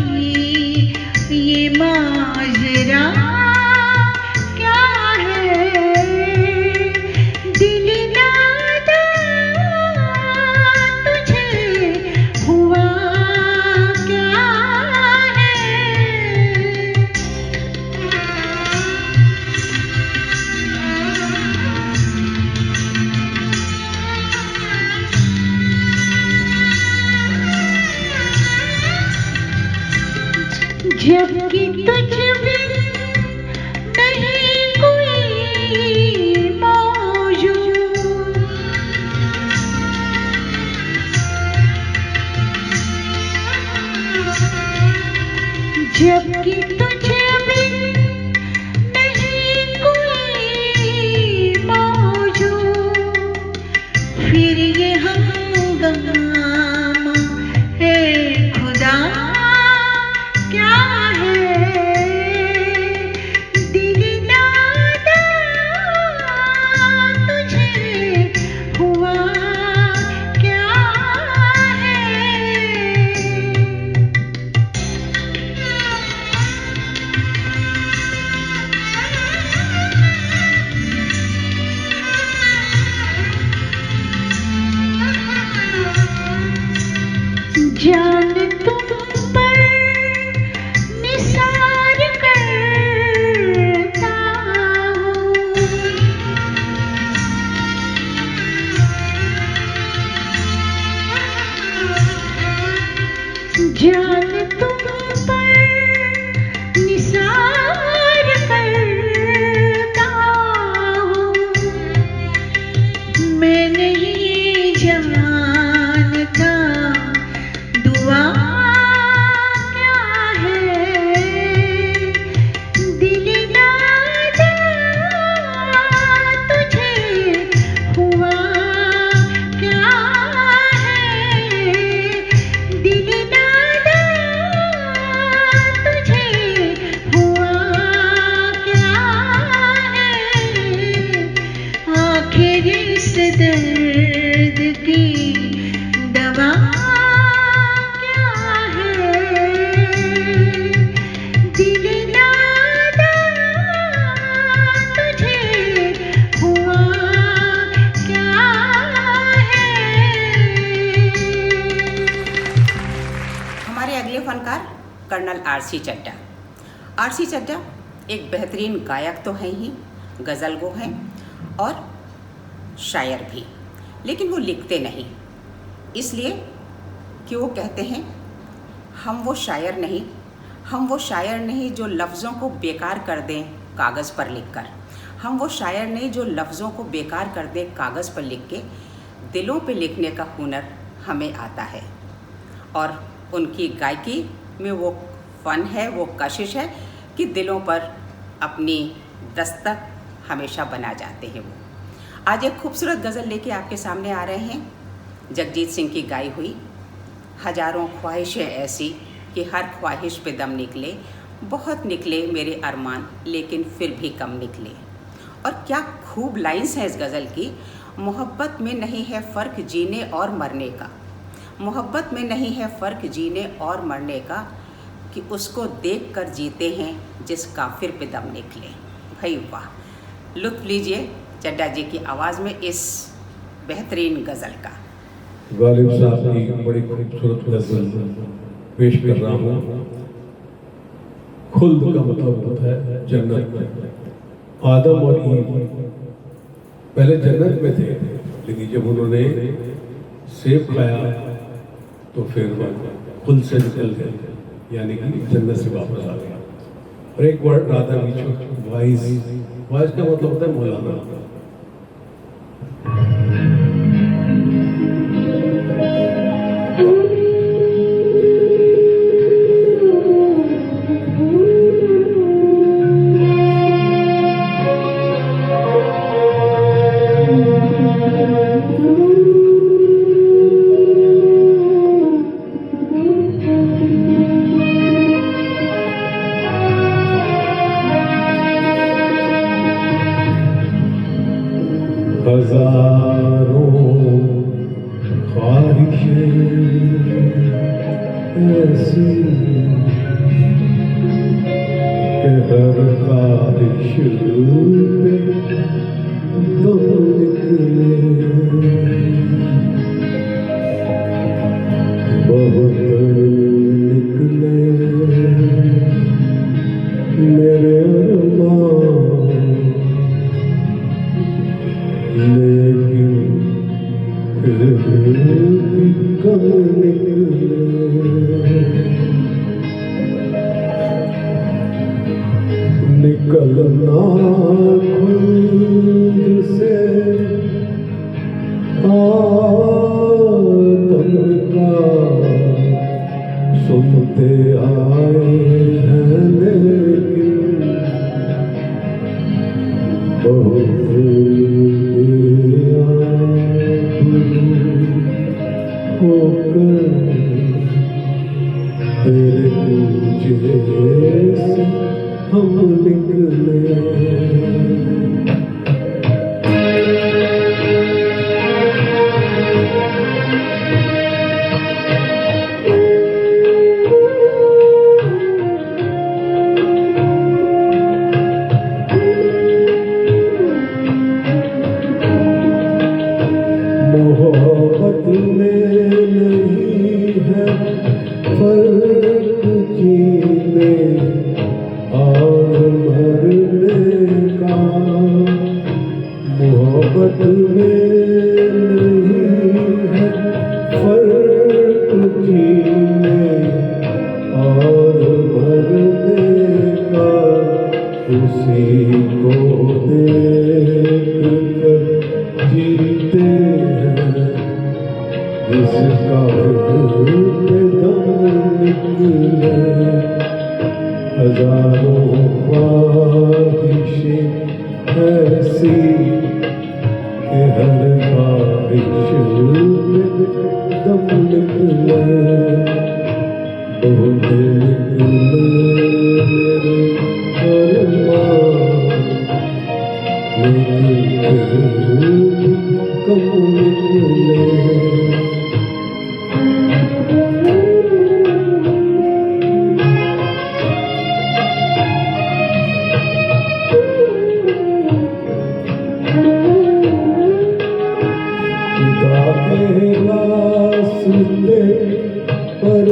ये माजरा क्या है? दिल नादा तुझे हुआ क्या है? जबकि तुझ बिन नहीं कोई मौजूद। जबकि तुझ बिन नहीं कोई मौजूद। फिर ये हंगामा है खुदा क्या है? दिल नादा तुझे हुआ क्या है? जान तुम पर निसार करता हूँ। जान तुम पर निसार करता हूँ। मैं नहीं जानता दुआ क्या है? दिल नादा तुझे हुआ क्या है? दिल नादा तुझे हुआ क्या है? आखिर इस दर्द की दवा क्या है? दिल नादा तुझे हुआ क्या है? हमारे अगले फनकार colonel RC Chadha. RC Chadha एक बेहतरीन गायक तो हैं ही, गज़ल गो हैं और शायर भी, लेकिन वो लिखते नहीं, इसलिए कि वो कहते हैं हम वो शायर नहीं जो लफ्ज़ों को बेकार कर दें कागज़ पर लिखकर। हम वो शायर नहीं जो लफ्ज़ों को बेकार कर दें कागज़ पर लिख के। दिलों पे लिखने का हुनर हमें आता है। और उनकी गायकी में वो फ़न है, वो कशिश है कि दिलों पर अपनी दस्तक हमेशा बना जाते हैं वो। आज एक खूबसूरत गज़ल लेके आपके सामने आ रहे हैं, जगजीत सिंह की गाई हुई। हजारों ख्वाहिशें ऐसी कि हर ख्वाहिश पे दम निकले, बहुत निकले मेरे अरमान लेकिन फिर भी कम निकले। और क्या खूब लाइन्स हैं इस गज़ल की। मोहब्बत में नहीं है फ़र्क जीने और मरने का, मोहब्बत में नहीं है फ़र्क जीने और मरने का, कि उसको देख कर जीते हैं जिस काफिर पे दम निकले। भाई वाह, लुत्फ़ लीजिए चड्ढा जी की आवाज़ में इस बेहतरीन गज़ल का। गालिब साहब की बड़ी खूबसूरत गज़ल पेश कर रहा हूँ, खुल्द का मतलब होता है जन्नत। आदम और ईव पहले जन्नत में थे, लेकिन जब उन्होंने सेब खाया तो फिर खुद से निकल गए, यानी कि जन्नत से वापस आ गया। और एक वर्ड राधा बीच वाइज, वाइज का मतलब होता है मौलाना। हजारों ख्वाहिशें ऐसी कि हर ख्वाहिश पे दम निकले, बहुत निकले मेरे अरमान, लेकिन फिर भी कम निकले। निकलना खुद से आदम का सुनते आए हैं, लेकिन बहुत होकर तेरे पूजे से हम निकले। मोहब्बत में नहीं है फर्क जीने और मरने का, मोहब्बत में नहीं है फर्क जीने और मरने का, उसी को देख कर जीते हैं जिसका दम निकले। हजारों ख्वाहिशें ऐसी कि हर ख्वाहिश में दम निकले, बहुत निकले मेरे अरमान, लेकिन फिर भी कम निकले। खुदा के वास्ते पर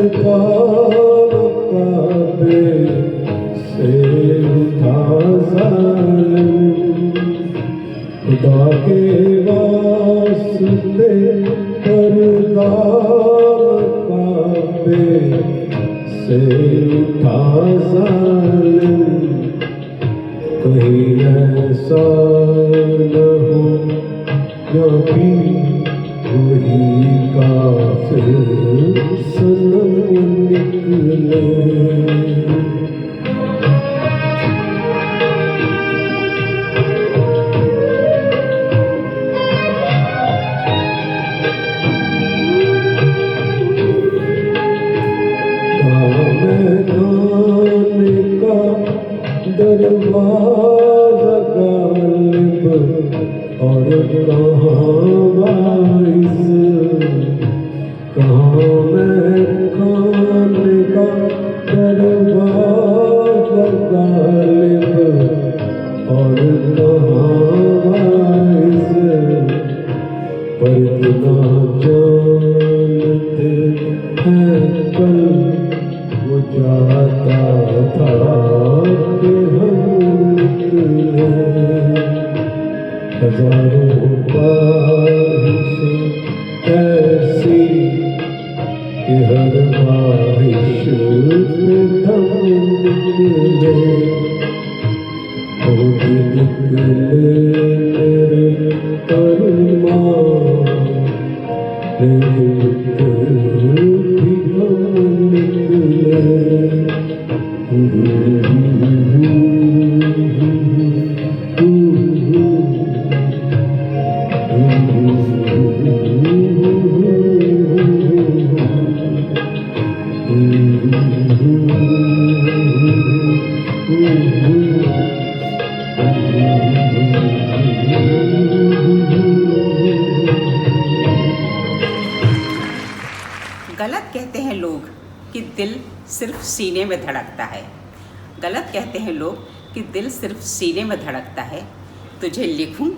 काबे से उठा जालिम, खुदा के वास्ते पर काबे से उठा जालिम, कहीं ऐसा न हो या भी वही काफिर सनम निकले। मैदान का दरवाज़ा गालिब और कहाँ वाइस, कहाँ मैं खाने का दरवाज़ा गालिब और कहाँ वाइस, पर इतना जानते हैं कल वो जाता था गलत कहते हैं लोग कि दिल सिर्फ सीने में धड़कता है। गलत कहते हैं लोग कि दिल सिर्फ सीने में धड़कता है। तुझे लिखूं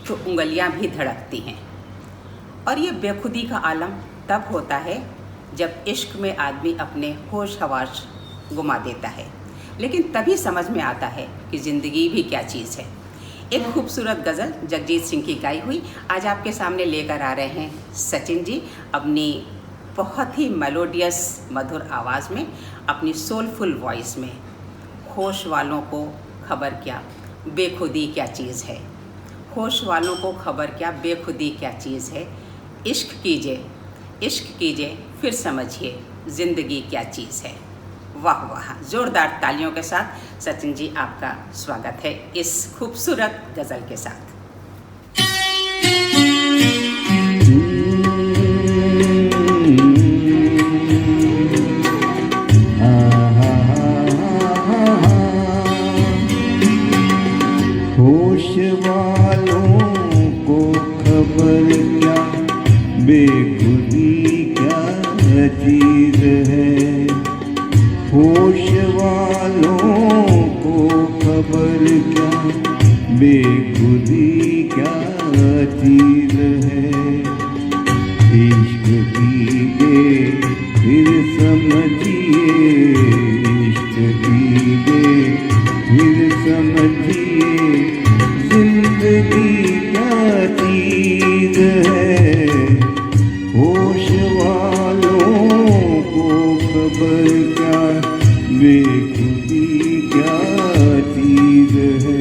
तो उंगलियां भी धड़कती हैं। और ये बेखुदी का आलम तब होता है जब इश्क में आदमी अपने होश हवास गुमा देता है, लेकिन तभी समझ में आता है कि ज़िंदगी भी क्या चीज़ है। एक खूबसूरत गज़ल जगजीत सिंह की गाई हुई आज आपके सामने लेकर आ रहे हैं सचिन जी, अपनी बहुत ही मेलोडियस मधुर आवाज़ में, अपनी सोलफुल वॉइस में। होश वालों को खबर क्या बेखुदी क्या चीज़ है, होश वालों को खबर क्या बेखुदी क्या चीज़ है। इश्क कीजिए फिर समझिए ज़िंदगी क्या चीज़ है। वाह वाह, ज़ोरदार तालियों के साथ सचिन जी आपका स्वागत है इस खूबसूरत गज़ल के साथ। होश वालों को खबर क्या बेखुदी क्या चीज़ है। होश वालों को खबर क्या बेखुदी क्या चीज़ है। इश्क कीजिए फिर समझिए, इश्क कीजिए फिर समझिए ज़िंदगी क्या चीज़ है। होश वालों को खबर क्या बेखुदी क्या चीज़ है।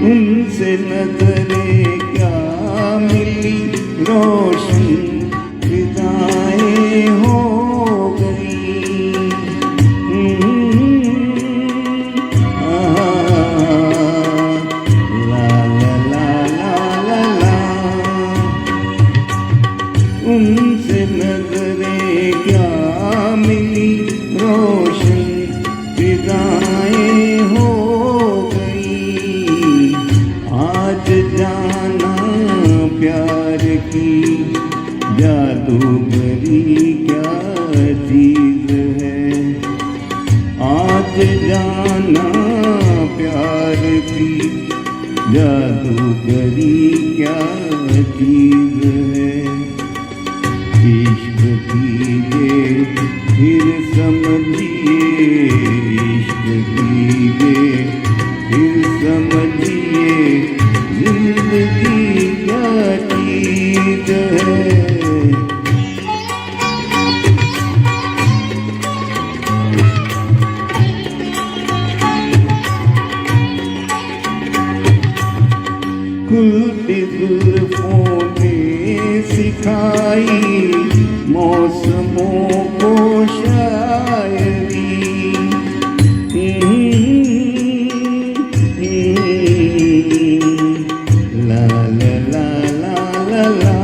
उनसे नजरें क्या मिली रोशन फिदाएं हो गई। ला ला ला ला ला ला। उनसे नजरें क्या मिली रोशन फिदाएं हो आज जाना प्यार की जादूगरी क्या चीज़ है। आज जाना प्यार की जादूगरी क्या चीज़ है। इश्क कीजिए फिर समझिए, इश्क कीजिए फिर समझिए ज़िंदगी क्या चीज़ है। खुलती जुल्फों ने सिखाई मौसमों को शायरी। ला ला ला ला ला ला।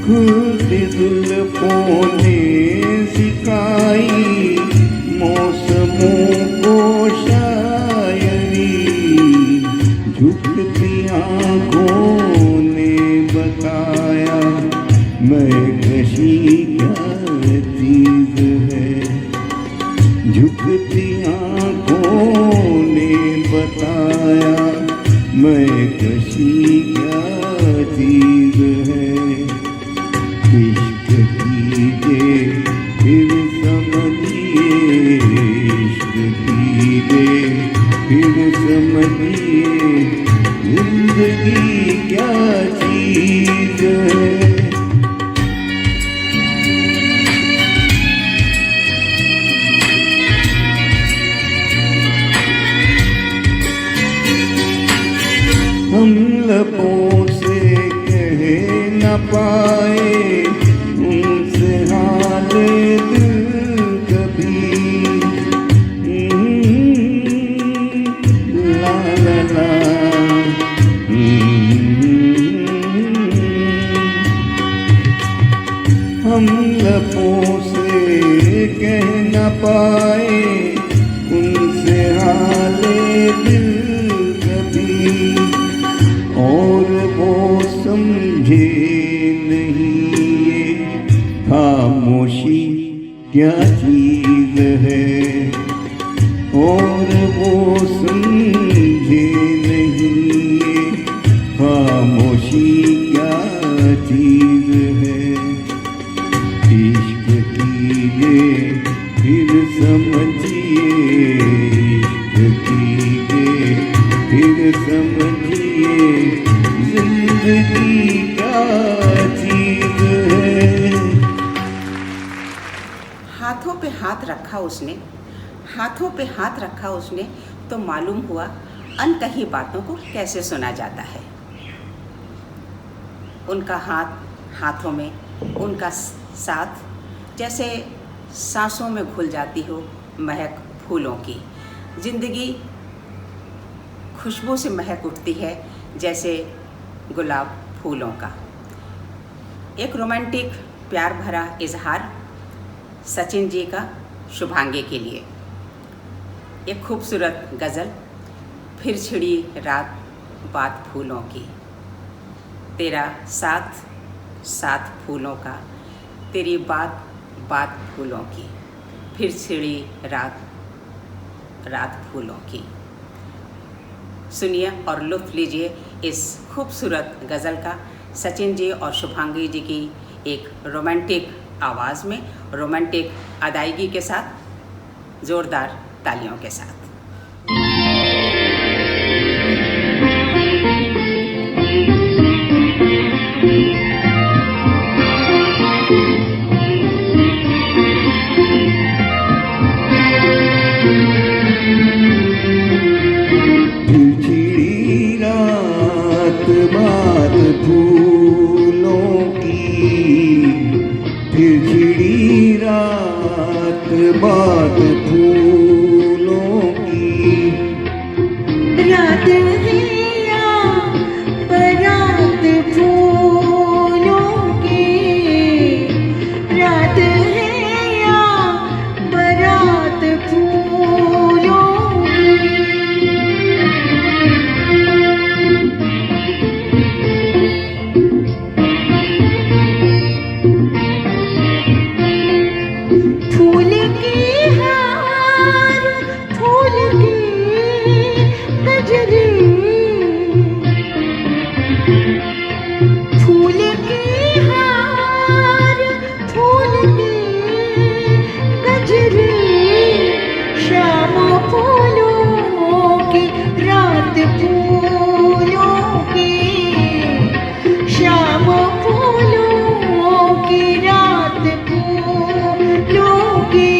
खुलती जुल्फों ने सिखाई मौसमों को शायरी। झुकती आँखों ने बताया मैं कशी क्या चीज़ है। झुकती आँखों ने बताया मैं कशी क्या लबों से कह न पाए उनसे हाल दिल कभी। ला ला ला हम लबों से कह न पाए उनसे हाले दिल कभी, और वो समझे नहीं ये खामोशी क्या चीज है, और वो समझे नहीं ये खामोशी क्या चीज है। इश्क कीजिए फिर समझिए, इश्क कीजिए फिर समझिए, जिंदगी क्या चीज है। हाथों पे हाथ रखा उसने, हाथों पे हाथ रखा उसने, तो मालूम हुआ अनकही बातों को कैसे सुना जाता है। उनका हाथ हाथों में, उनका साथ जैसे सांसों में घुल जाती हो महक फूलों की। जिंदगी खुशबू से महक उठती है जैसे गुलाब फूलों का। एक रोमांटिक प्यार भरा इजहार सचिन जी का शुभांगी के लिए। एक खूबसूरत गज़ल, फिर छिड़ी रात बात फूलों की, तेरा साथ साथ फूलों का, तेरी बात बात फूलों की, फिर छिड़ी रात रात फूलों की। सुनिए और लुत्फ़ लीजिए इस खूबसूरत गज़ल का सचिन जी और शुभांगी जी की एक रोमांटिक आवाज़ में, रोमांटिक अदायगी के साथ, ज़ोरदार तालियों के साथ। बात फूलों की, फिर छिड़ी रात बात फूलों की। रात है या बारात फूलों की, रात है या बारात फूलों की। फूल की हार, फूल की गजरी, फूल की हार, फूल की गजरी। शाम फूलों की, रात फूलों की, शाम फूलों की, रात फूलों की।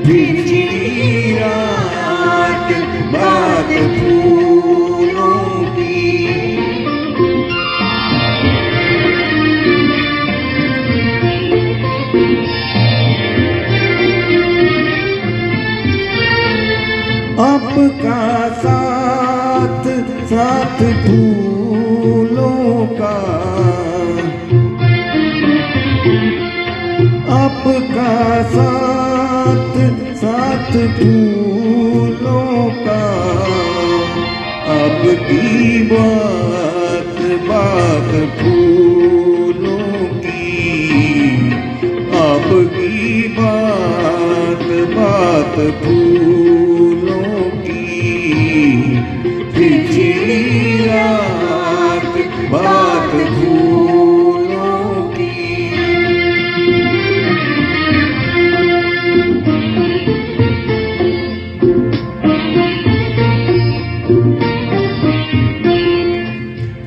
फिर छिड़ी रात बात फूलों की। आपका साथ साथ फूलों का, आपका साथ साथ फूलों का। अब की बात बात फूलों की, अब की बात बात फूलों की। फिर छिड़ी रात बात फूलों की।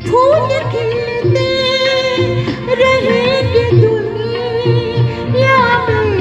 फूल खिलते रहेंगे दुनिया में,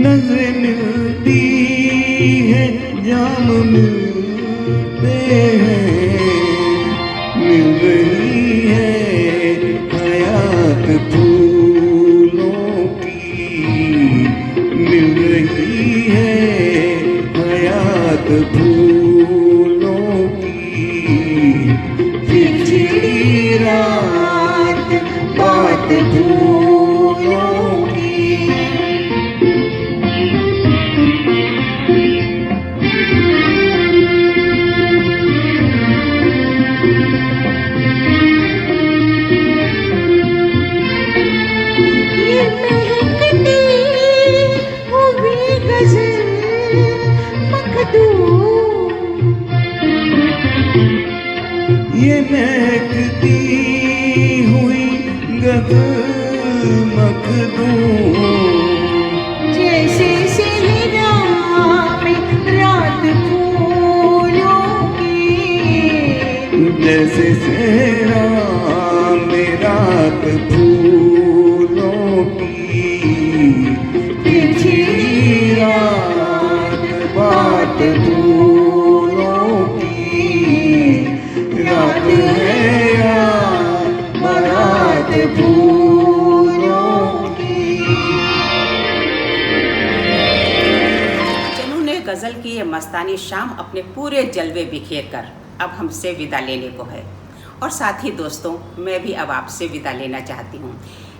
नजर मिलती है जाम मिलते हैं, मिल रही है हयात फूलों की, मिल रही है हयात फूलों की। चिड़ी रात बात फूलों की। ये महकती हुई गजल मखदूम, ये महकती हुई गजल मखदूम, जैसे सेहरा में रात फूलों की, जैसे सेहरा में रात फूलों की। चिड़ी रात बात फूलों की, रात है या बारात फूलों की। जनू ने गजल की ये मस्तानी शाम अपने पूरे जलवे बिखेर कर अब हमसे विदा लेने को है। और साथ ही दोस्तों, मैं भी अब आपसे विदा लेना चाहती हूँ,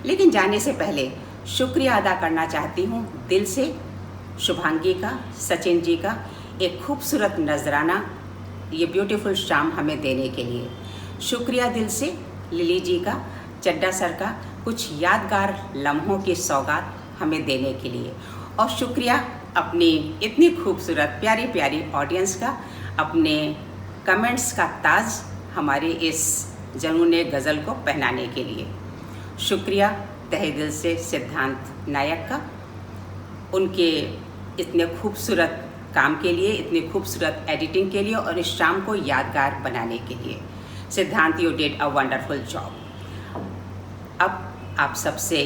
लेकिन जाने से पहले शुक्रिया अदा करना चाहती हूँ दिल से शुभांगी का, सचिन जी का एक खूबसूरत नजराना ये ब्यूटीफुल शाम हमें देने के लिए। शुक्रिया दिल से लिली जी का, चड्डा सर का कुछ यादगार लम्हों की सौगात हमें देने के लिए। और शुक्रिया अपनी इतनी खूबसूरत प्यारी प्यारी ऑडियंस का, अपने कमेंट्स का ताज हमारे इस जनू ने गज़ल को पहनाने के लिए। शुक्रिया तहे दिल से सिद्धांत नायक का, उनके इतने खूबसूरत काम के लिए, इतनी खूबसूरत एडिटिंग के लिए और इस शाम को यादगार बनाने के लिए। सिद्धांत, you did a wonderful job. अब आप सबसे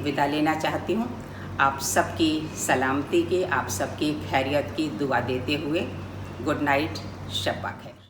विदा लेना चाहती हूँ, आप सबकी सलामती की, आप सबकी खैरियत की दुआ देते हुए। गुड नाइट, शब्बा खैर।